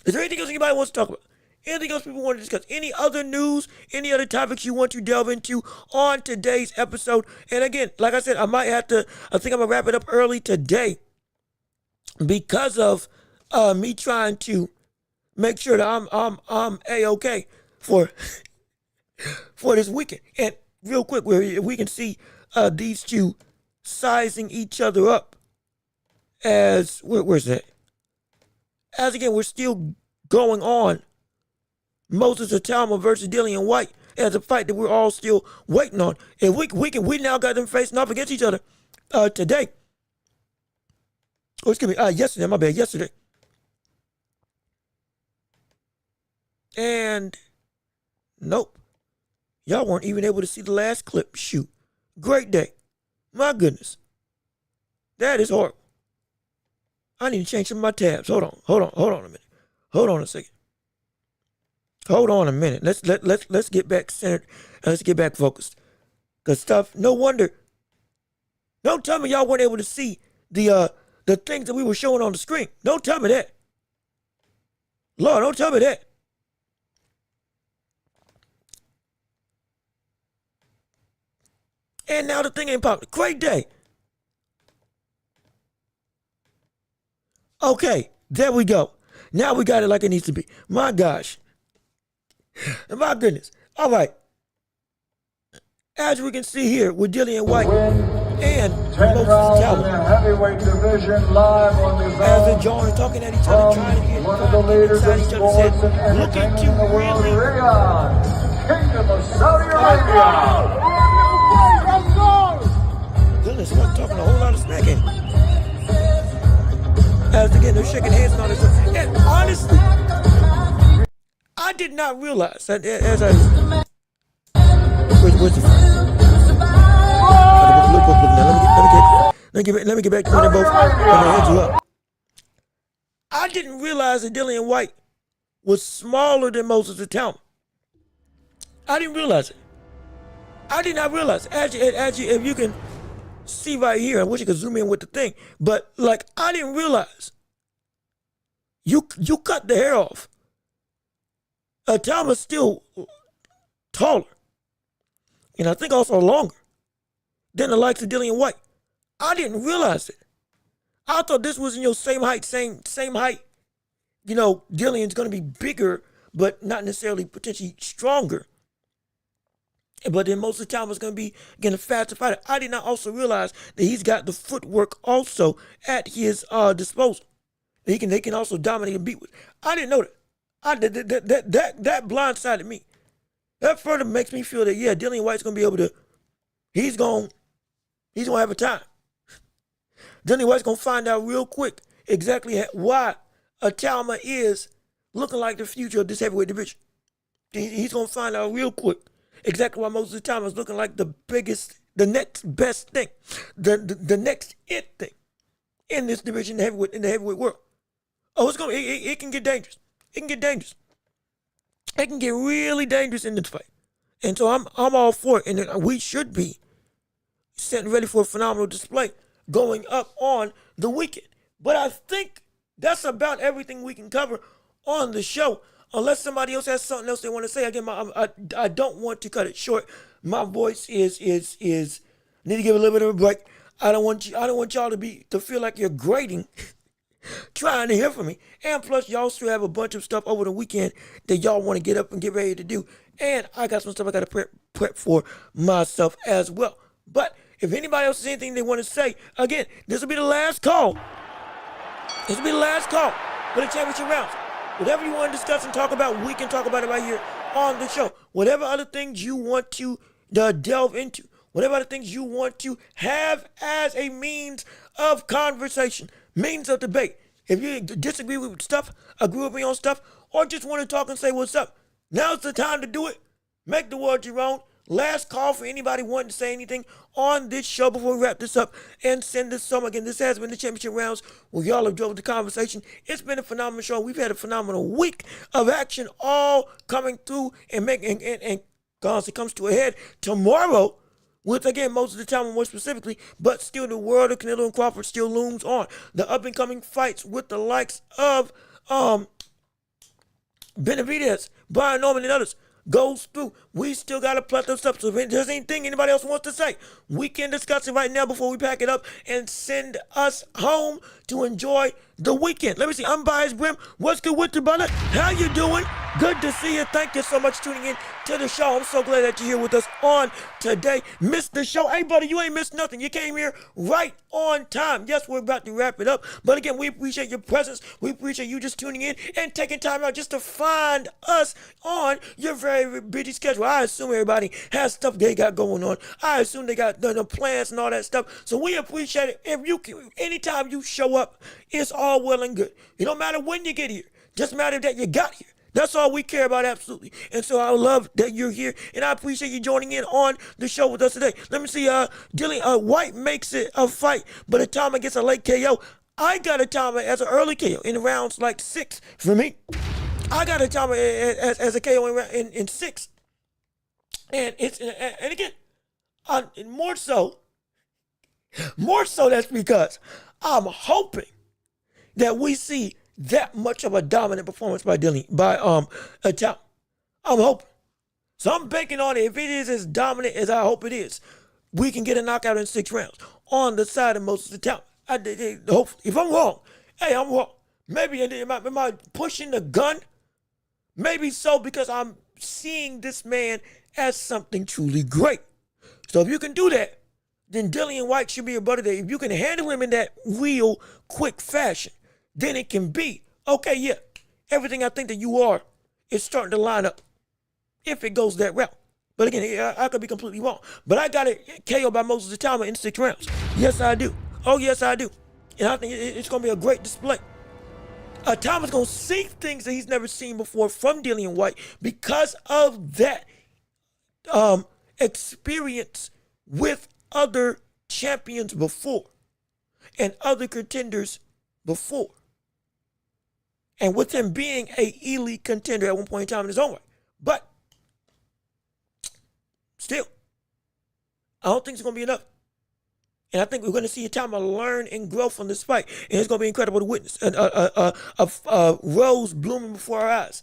is there anything else anybody wants to talk about? Anything else people want to discuss? Any other news? Any other topics you want to delve into on today's episode? And again, like I said, I think I'm going to wrap it up early today because of me trying to make sure that I'm A-okay for this weekend. And real quick, we can see these two sizing each other up as, where's that? As again, we're still going on Moses Itauma versus Dillian White as a fight that we're all still waiting on. And we now got them facing off against each other today. Oh, excuse me, yesterday, my bad, yesterday. And nope. Y'all weren't even able to see the last clip. Shoot. Great day. My goodness. That is horrible. I need to change some of my tabs. Hold on a minute. Hold on a second. Hold on a minute. Let's get back centered and let's get back focused. Cause stuff, no wonder. Don't tell me y'all weren't able to see the things that we were showing on the screen. Don't tell me that. Lord, don't tell me that. And now the thing ain't popping. Great day. Okay, there we go. Now we got it like it needs to be. My gosh. My goodness. All right. As we can see here with Dillian White and Moses Itauma.
Heavyweight division live on the
As they're jawing, talking at each other, trying to get
one of the leaders
inside
of
each other's
sports
head,
and
looking to
entertainment,
really
Riyadh, Kingdom of Saudi Arabia.
Dillian's not talking a whole lot of smack at him. As again, they're shaking hands and all this stuff. And honestly, I did not realize that as I where's the let me get back to when they both when their heads are up. I didn't realize that Dillian White was smaller than Moses Itauma. I didn't realize it. I did not realize, if you can see right here, I wish you could zoom in with the thing, but like I didn't realize you cut the hair off. Itaumas still taller, and I think also longer than the likes of Dillian White. I didn't realize it. I thought this was in your same height, same height. You know, Dillian's going to be bigger, but not necessarily potentially stronger. But then most of the time it's going to be, again, a faster fighter. I did not also realize that he's got the footwork also at his disposal. They can also dominate and beat with. I didn't know that. That blindsided me. That further makes me feel that, yeah, Dillian White's going to be able to, he's going to have a time. Dillian White's going to find out real quick exactly why Itauma is looking like the future of this heavyweight division. He's going to find out real quick exactly why most of the time is looking like the biggest, the next best thing, the next it thing in this division, in the heavyweight world. Oh, it can get dangerous. It can get dangerous. It can get really dangerous in this fight. And so I'm all for it. And we should be setting ready for a phenomenal display going up on the weekend. But I think that's about everything we can cover on the show. Unless somebody else has something else they want to say. Again, I don't want to cut it short. My voice is need to give a little bit of a break. I don't want y'all to feel like you're grading trying to hear from me. And plus, y'all still have a bunch of stuff over the weekend that y'all want to get up and get ready to do. And I got some stuff I got to prep for myself as well. But if anybody else has anything they want to say, again, this will be the last call. This will be the last call for the championship rounds. Whatever you want to discuss and talk about, we can talk about it right here on the show. Whatever other things you want to delve into, whatever other things you want to have as a means of conversation, means of debate. If you disagree with stuff, agree with me on stuff, or just want to talk and say what's up, now's the time to do it. Make the world your own. Last call for anybody wanting to say anything on this show before we wrap this up and send this home. Again, this has been the championship rounds where y'all have drove the conversation. It's been a phenomenal show. We've had a phenomenal week of action all coming through and honestly comes to a head tomorrow with, again, most of the time more specifically, but still the world of Canelo and Crawford still looms on. The up-and-coming fights with the likes of Benavidez, Brian Norman, and others goes through. We still got a plethora of stuff. So if there's anything anybody else wants to say, we can discuss it right now before we pack it up and send us home to enjoy the weekend. Let me see. Unbiased Brim, what's good with you, brother? How you doing? Good to see you. Thank you so much for tuning in to the show. I'm so glad that you're here with us on today. Missed the show. Hey, buddy, you ain't missed nothing. You came here right on time. Yes, we're about to wrap it up. But again, we appreciate your presence. We appreciate you just tuning in and taking time out just to find us on your very busy schedule. I assume everybody has stuff they got going on. I assume they got the plans and all that stuff. So we appreciate it. If you can, anytime you show up, it's all well and good. It don't matter when you get here. Just matter that you got here. That's all we care about, absolutely. And so I love that you're here, and I appreciate you joining in on the show with us today. Let me see, Dillian White makes it a fight, but Itauma gets a late KO. I got Itauma as an early KO in rounds like 6 for me. I got Itauma as a KO in 6. And again, more so that's because I'm hoping that we see that much of a dominant performance by Itauma. I'm hoping. So I'm banking on it. If it is as dominant as I hope it is, we can get a knockout in 6 rounds on the side of most of the time. Hopefully. If I'm wrong, hey, I'm wrong. Maybe am I pushing the gun? Maybe so, because I'm seeing this man as something truly great. So if you can do that, then Dillian White should be a brother that if you can handle him in that real quick fashion, then it can be, okay, yeah, everything I think that you are is starting to line up if it goes that route. But again, I could be completely wrong. But I got it KO by most of the time in 6 rounds. Yes, I do. Oh, yes, I do. And I think it's going to be a great display. Itauma's going to see things that he's never seen before from Dillian White because of that experience with other champions before and other contenders before. And with him being an elite contender at one point in time in his own way. But still, I don't think it's going to be enough. And I think we're going to see Itauma learn and grow from this fight. And it's going to be incredible to witness. A rose blooming before our eyes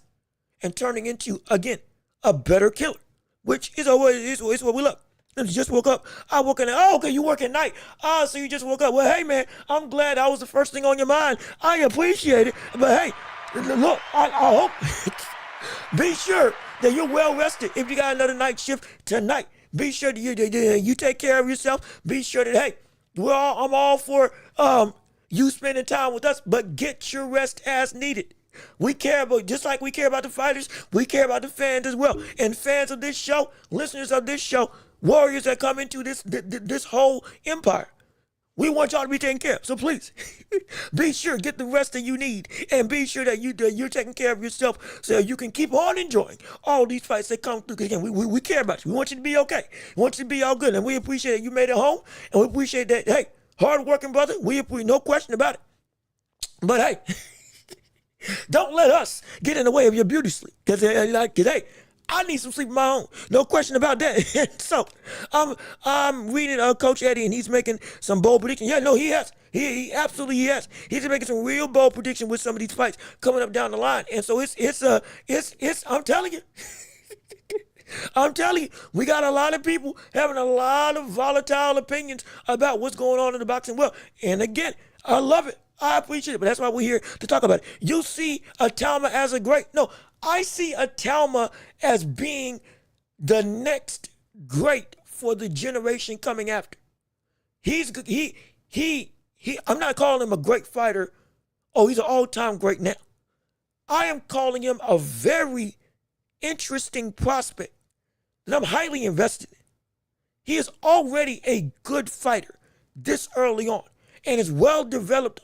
and turning into, again, a better killer, which is what we love. And you just woke up. I woke in. Oh, okay, you work at night. Oh, so you just woke up. Well, hey, man, I'm glad that was the first thing on your mind. I appreciate it. But, hey, look, I hope. Be sure that you're well rested if you got another night shift tonight. Be sure that you take care of yourself. Be sure that, hey, I'm all for you spending time with us, but get your rest as needed. We care about, just like we care about the fighters, we care about the fans as well. And fans of this show, listeners of this show, warriors that come into this whole empire. We want y'all to be taken care of. So please, be sure, get the rest that you need. And be sure that you're taking care of yourself so you can keep on enjoying all these fights that come through. Because again, we care about you. We want you to be okay. We want you to be all good. And we appreciate that you made it home. And we appreciate that, hey, hard-working brother. We appreciate, no question about it. But hey, don't let us get in the way of your beauty sleep. Because hey, I need some sleep of my own. No question about that. So I'm reading Coach Eddie, and he's making some bold predictions. Yeah, no, he has. He absolutely has. He's making some real bold predictions with some of these fights coming up down the line. And so it's I'm telling you. I'm telling you, we got a lot of people having a lot of volatile opinions about what's going on in the boxing world. And again, I love it. I appreciate it, but that's why we're here to talk about it. You see Itauma as a great. No, I see Itauma as being the next great for the generation coming after. I'm not calling him a great fighter. Oh, he's an all-time great now. I am calling him a very interesting prospect that I'm highly invested in. He is already a good fighter this early on and is well developed,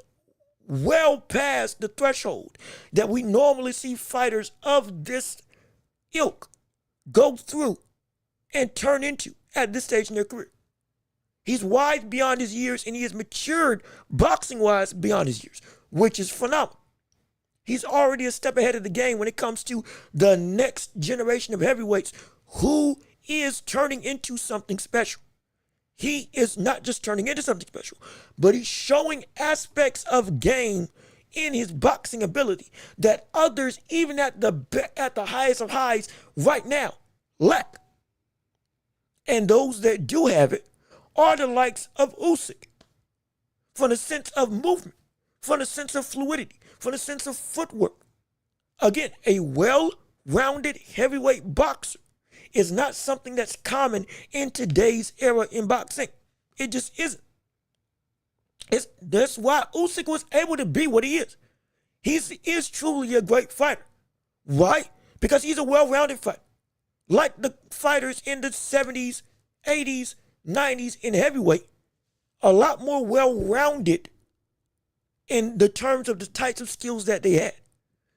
well past the threshold that we normally see fighters of this ilk go through and turn into at this stage in their career. He's wise beyond his years, and he has matured boxing-wise beyond his years, which is phenomenal. He's already a step ahead of the game when it comes to the next generation of heavyweights who is turning into something special. He is not just turning into something special, but he's showing aspects of game in his boxing ability that others, even at the highest of highs right now, lack. And those that do have it are the likes of Usyk, from the sense of movement, from the sense of fluidity, from the sense of footwork. Again, a well-rounded heavyweight boxer is not something that's common in today's era in boxing. It just isn't. That's why Usyk was able to be what he is. He is truly a great fighter. Why? Because he's a well-rounded fighter. Like the fighters in the 70s, 80s, 90s in heavyweight, a lot more well-rounded in the terms of the types of skills that they had.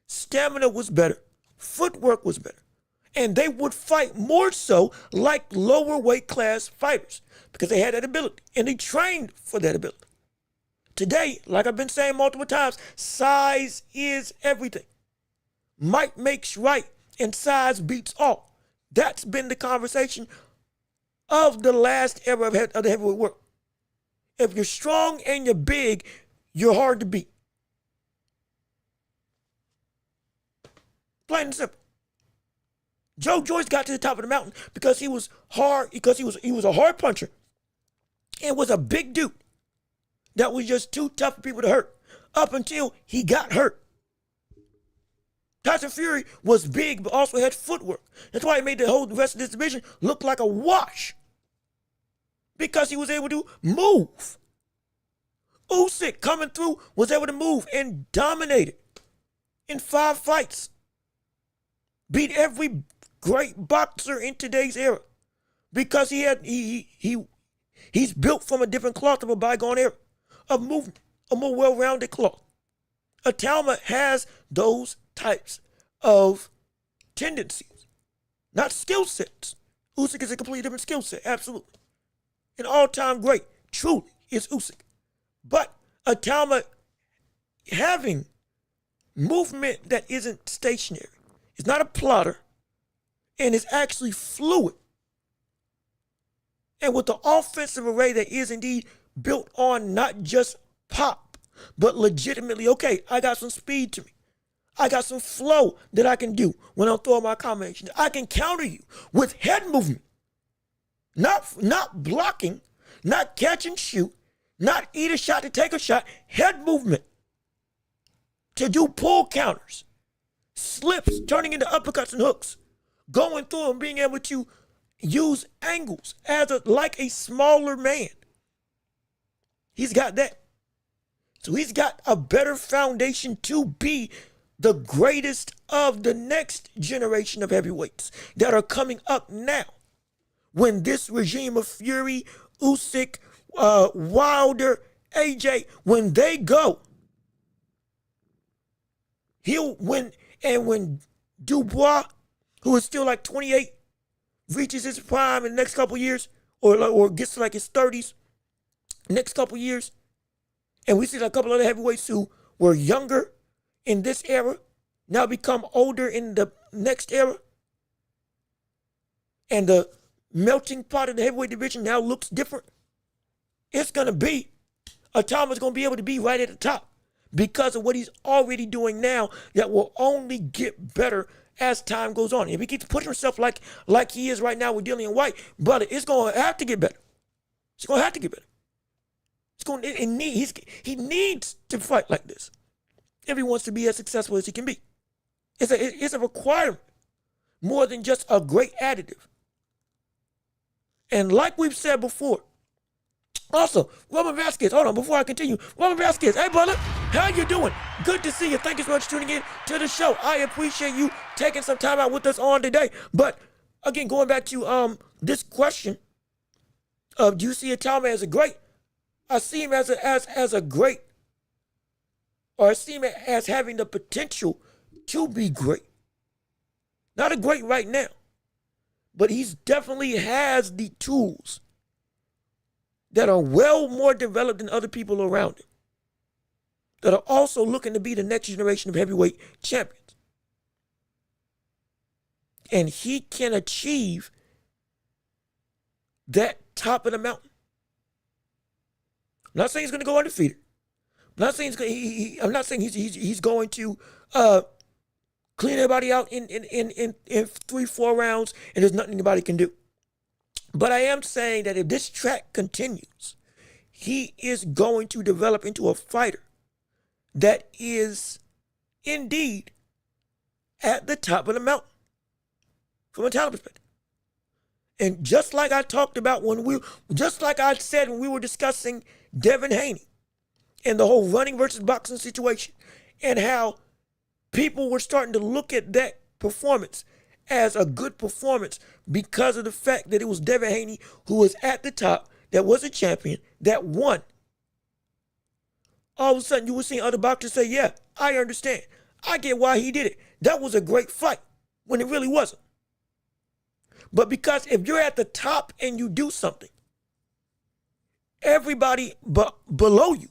Stamina was better. Footwork was better. And they would fight more so like lower weight class fighters because they had that ability and they trained for that ability. Today, like I've been saying multiple times, size is everything. Might makes right and size beats all. That's been the conversation of the last era of the heavyweight world. If you're strong and you're big, you're hard to beat. Plain and simple. Joe Joyce got to the top of the mountain because he was hard, because he was a hard puncher and was a big dude that was just too tough for people to hurt up until he got hurt. Tyson Fury was big but also had footwork. That's why he made the rest of this division look like a wash because he was able to move. Usyk coming through was able to move and dominated in 5 fights. Beat every great boxer in today's era because he's built from a different cloth of a bygone era of movement, a more well-rounded cloth. Itauma has those types of tendencies, not skill sets. Usyk is a completely different skill set, absolutely. An all-time great, truly, is Usyk. But Itauma having movement that isn't stationary, is not a plotter, and is actually fluid, And with the offensive array that is indeed built on not just pop, but legitimately, okay, I got some speed to me. I got some flow that I can do when I'm throwing my combination. I can counter you with head movement. Not blocking, not catch and shoot, not eat a shot to take a shot, head movement. To do pull counters, slips, turning into uppercuts and hooks, going through and being able to use angles like a smaller man. He's got that. So he's got a better foundation to be the greatest of the next generation of heavyweights that are coming up now. When this regime of Fury, Usyk, Wilder, AJ, when they go, when Dubois, who is still like 28, reaches his prime in the next couple years, or gets to like his 30s, next couple years, and we see like a couple other heavyweights who were younger in this era now become older in the next era, and the melting pot of the heavyweight division now looks different. It's going to be, Itauma's going to be able to be right at the top because of what he's already doing now that will only get better as time goes on. If he keeps pushing himself like he is right now with Dillian White, brother, it's going to have to get better. It's going to have to get better. He needs to fight like this if he wants to be as successful as he can be. It's a requirement more than just a great additive. And like we've said before, also, Roman Vasquez, hold on, before I continue, Roman Vasquez, hey brother, how you doing? Good to see you. Thank you so much for tuning in to the show. I appreciate you taking some time out with us on today. But again, going back to this question of do you see Itauma as a great? I see him as a great, or I see him as having the potential to be great. Not a great right now, but he's definitely has the tools that are well more developed than other people around him, that are also looking to be the next generation of heavyweight champions. And he can achieve that top of the mountain. I'm not saying he's going to go undefeated. I'm not saying he's going to clean everybody out in 3-4 rounds and there's nothing anybody can do. But I am saying that if this track continues, he is going to develop into a fighter that is indeed at the top of the mountain from a talent perspective. And just like I talked about just like I said when we were discussing Devin Haney and the whole running versus boxing situation and how people were starting to look at that performance as a good performance because of the fact that it was Devin Haney who was at the top, that was a champion, that won. All of a sudden you were seeing other boxers say, yeah, I understand. I get why he did it. That was a great fight when it really wasn't. But because if you're at the top and you do something, everybody below you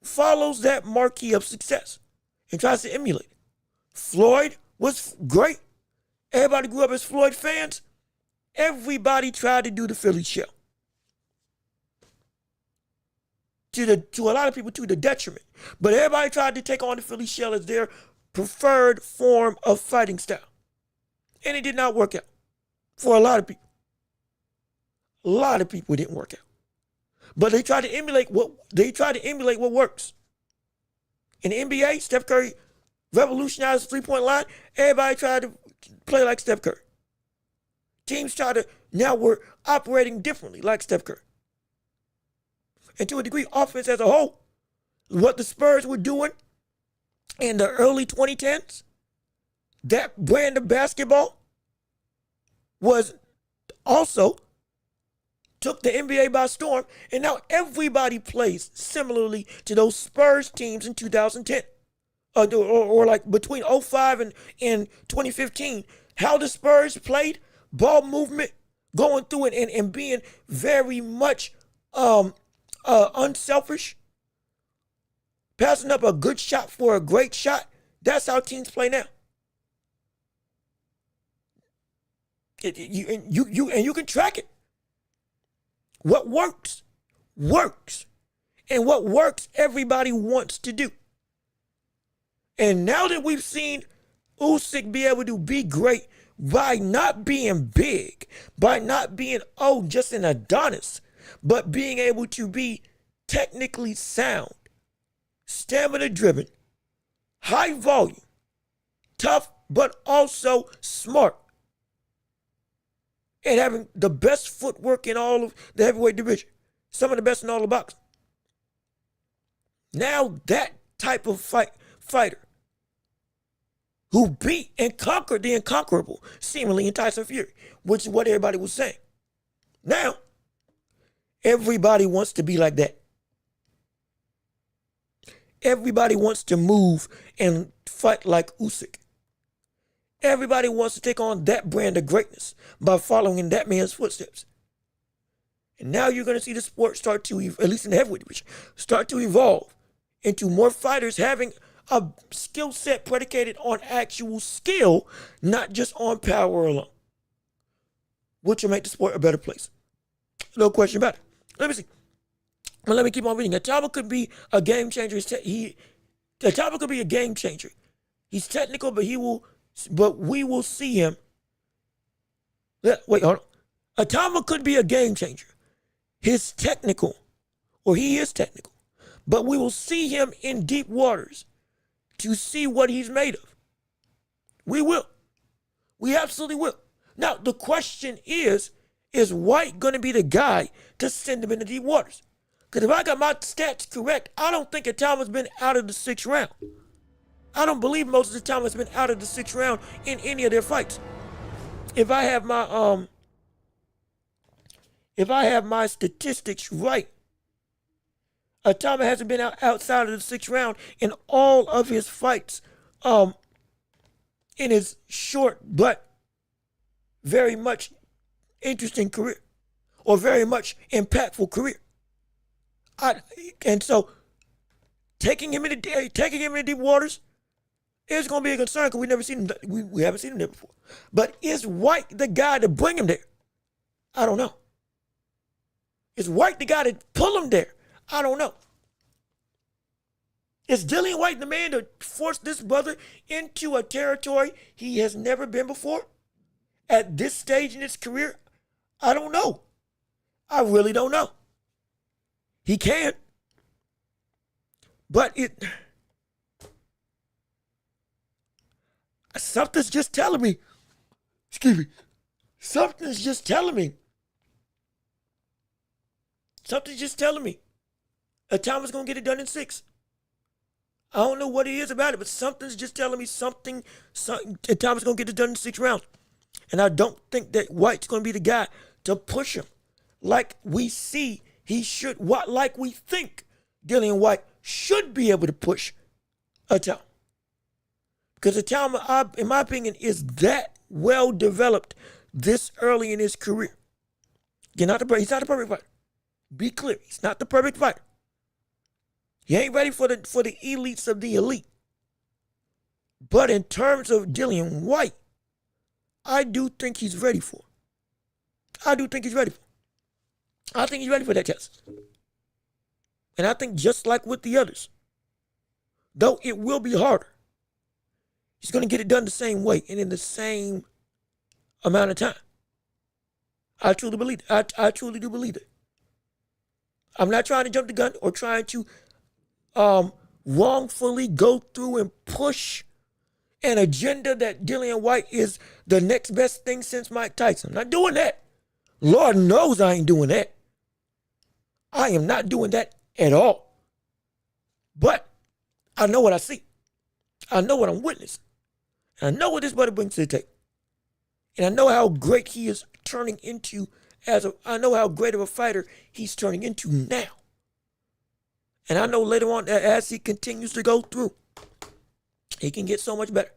follows that marquee of success and tries to emulate it. Floyd was great. Everybody grew up as Floyd fans. Everybody tried to do the Philly shell. To a lot of people, to the detriment. But everybody tried to take on the Philly shell as their preferred form of fighting style. And it did not work out for a lot of people. A lot of people didn't work out. But they tried to emulate what works. In the NBA, Steph Curry revolutionized the three-point line. Everybody tried to play like Steph Curry. Teams now we're operating differently like Steph Curry. And to a degree, offense as a whole, what the Spurs were doing in the early 2010s, that brand of basketball was also took the NBA by storm, and now everybody plays similarly to those Spurs teams in 2010. Or like between 05 and 2015, how the Spurs played, ball movement, going through it and being very much unselfish, passing up a good shot for a great shot. That's how teams play now. You can track it. What works, works. And what works, everybody wants to do. And now that we've seen Usyk be able to be great by not being big, by not being, just an Adonis, but being able to be technically sound, stamina driven, high volume, tough, but also smart, and having the best footwork in all of the heavyweight division, some of the best in all of boxing. Now that type of fighter who beat and conquered the incomparable, seemingly in Tyson Fury, which is what everybody was saying. Now, everybody wants to be like that. Everybody wants to move and fight like Usyk. Everybody wants to take on that brand of greatness by following in that man's footsteps. And now you're going to see the sport start to, at least in the heavyweight division, start to evolve into more fighters having a skill set predicated on actual skill, not just on power alone, which will make the sport a better place. No question about it. Let me see. Well, let me keep on reading. Itauma could be a game changer. Itauma could be a game changer. He's technical, but we will see him. Wait, hold on. Itauma could be a game changer. He is technical, but we will see him in deep waters to see what he's made of. We will. We absolutely will. Now, the question is White going to be the guy to send him into deep waters? Because if I got my stats correct, I don't think Itauma's been out of the 6th round. I don't believe most of the time it's been out of the 6th round in any of their fights. If I have my statistics right, Itauma hasn't been outside of the 6th round in all of his fights in his short but very much interesting career, or very much impactful career. And so taking him into deep waters is going to be a concern because we haven't seen him there before. But is White the guy to bring him there? I don't know. Is White the guy to pull him there? I don't know. Is Dillian White the man to force this brother into a territory he has never been before? At this stage in his career? I don't know. I really don't know. He can. But something's just telling me, something's just telling me Itauma's going to get it done in 6. I don't know what it is about it, but something's just telling me Itauma's going to get it done in 6 rounds. And I don't think that White's going to be the guy to push him like we see he should, like we think Dillian White should be able to push Itauma. Because Itauma, in my opinion, is that well developed this early in his career. He's not the perfect fighter. Be clear, he's not the perfect fighter. He ain't ready for the elites of the elite. But in terms of Dillian White, I do think he's ready for. I think he's ready for that test. And I think just like with the others, though it will be harder, he's going to get it done the same way and in the same amount of time. I truly believe it. I truly do believe it. I'm not trying to jump the gun or trying to wrongfully go through and push an agenda that Dillian White is the next best thing since Mike Tyson. I'm not doing that. Lord knows I ain't doing that. I am not doing that at all. But I know what I see. I know what I'm witnessing. And I know what this brother brings to the table. And I know how great he is turning into I know how great of a fighter he's turning into now. And I know later on, as he continues to go through, he can get so much better.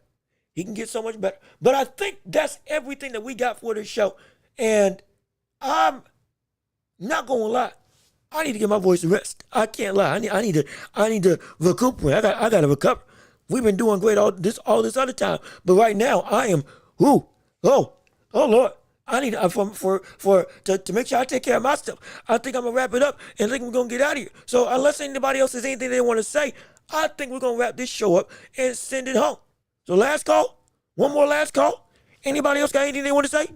But I think that's everything that we got for this show. And I'm not gonna lie, I need to get my voice a rest. I can't lie. I need to recuperate. I gotta recover. We've been doing great all this other time, but right now I am. Oh Lord, I need to make sure I take care of my stuff. I think I'm gonna wrap it up and I think we're gonna get out of here. So unless anybody else has anything they want to say, I think we're gonna wrap this show up and send it home. So last call, one more last call. Anybody else got anything they want to say?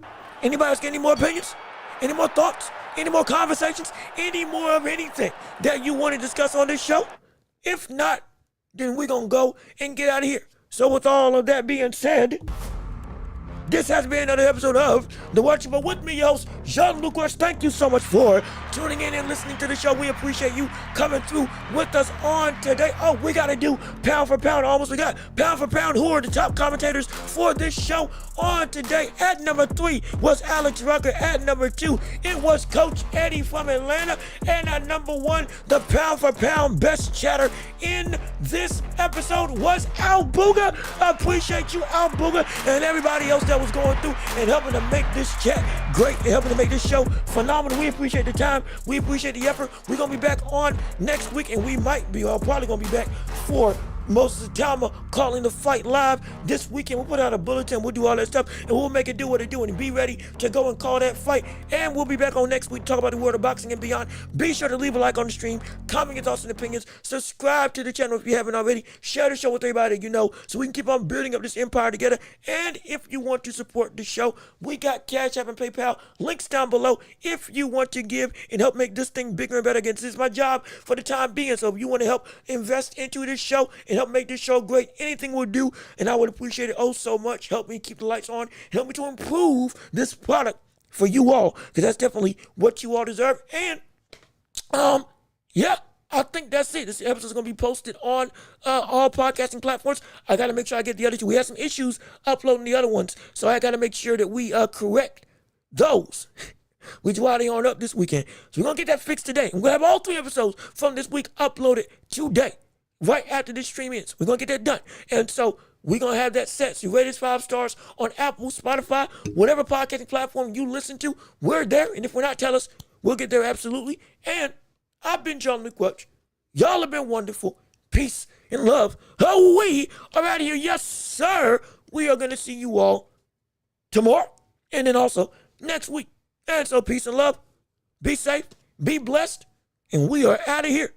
Anybody else got any more opinions? Any more thoughts? Any more conversations? Any more of anything that you want to discuss on this show? If not, then we're gonna go and get out of here. So with all of that being said, this has been another episode of The Watching, but with me, your host, Jean-Luc Welch. Thank you so much for tuning in and listening to the show. We appreciate you coming through with us on today. Oh, we got to do pound for pound. Almost we got pound for pound. Who are the top commentators for this show on today? At number 3 was Alex Rucker. At number 2, it was Coach Eddie from Atlanta. And at number 1, the pound for pound best chatter in this episode was Al Booga. Appreciate you, Al Booga, and everybody else that was going through and helping to make this chat great and helping to make this show phenomenal. We appreciate the time. We appreciate the effort. We're going to be back on next week, and we might be, or probably going to be back for most of the Itauma calling the fight live this weekend. We'll put out a bulletin, we'll do all that stuff, and we'll make it do what it do and be ready to go and call that fight. And we'll be back on next week to talk about the world of boxing and beyond. Be sure to leave a like on the stream, comment your thoughts and opinions, subscribe to the channel if you haven't already, share the show with everybody that you know so we can keep on building up this empire together. And if you want to support the show, we got Cash App and PayPal links down below if you want to give and help make this thing bigger and better. Again, this is my job for the time being, so if you want to help invest into this show and help make this show great, anything will do, and I would appreciate it oh so much. Help me keep the lights on, help me to improve this product for you all, because that's definitely what you all deserve. And yeah, I think that's it. This episode is going to be posted on all podcasting platforms. I got to make sure I get the other two. We had some issues uploading the other ones, so I got to make sure that we correct those. Which why they aren't up this weekend. So we're going to get that fixed today. We're going to have all 3 episodes from this week uploaded today, right after this stream ends. We're going to get that done. And so we're going to have that set. So you rate us 5 stars on Apple, Spotify, whatever podcasting platform you listen to. We're there. And if we're not, tell us. We'll get there absolutely. And I've been Jean-Luc Welch. Y'all have been wonderful. Peace and love. Oh, we are out of here. Yes, sir. We are going to see you all tomorrow. And then also next week. And so peace and love. Be safe. Be blessed. And we are out of here.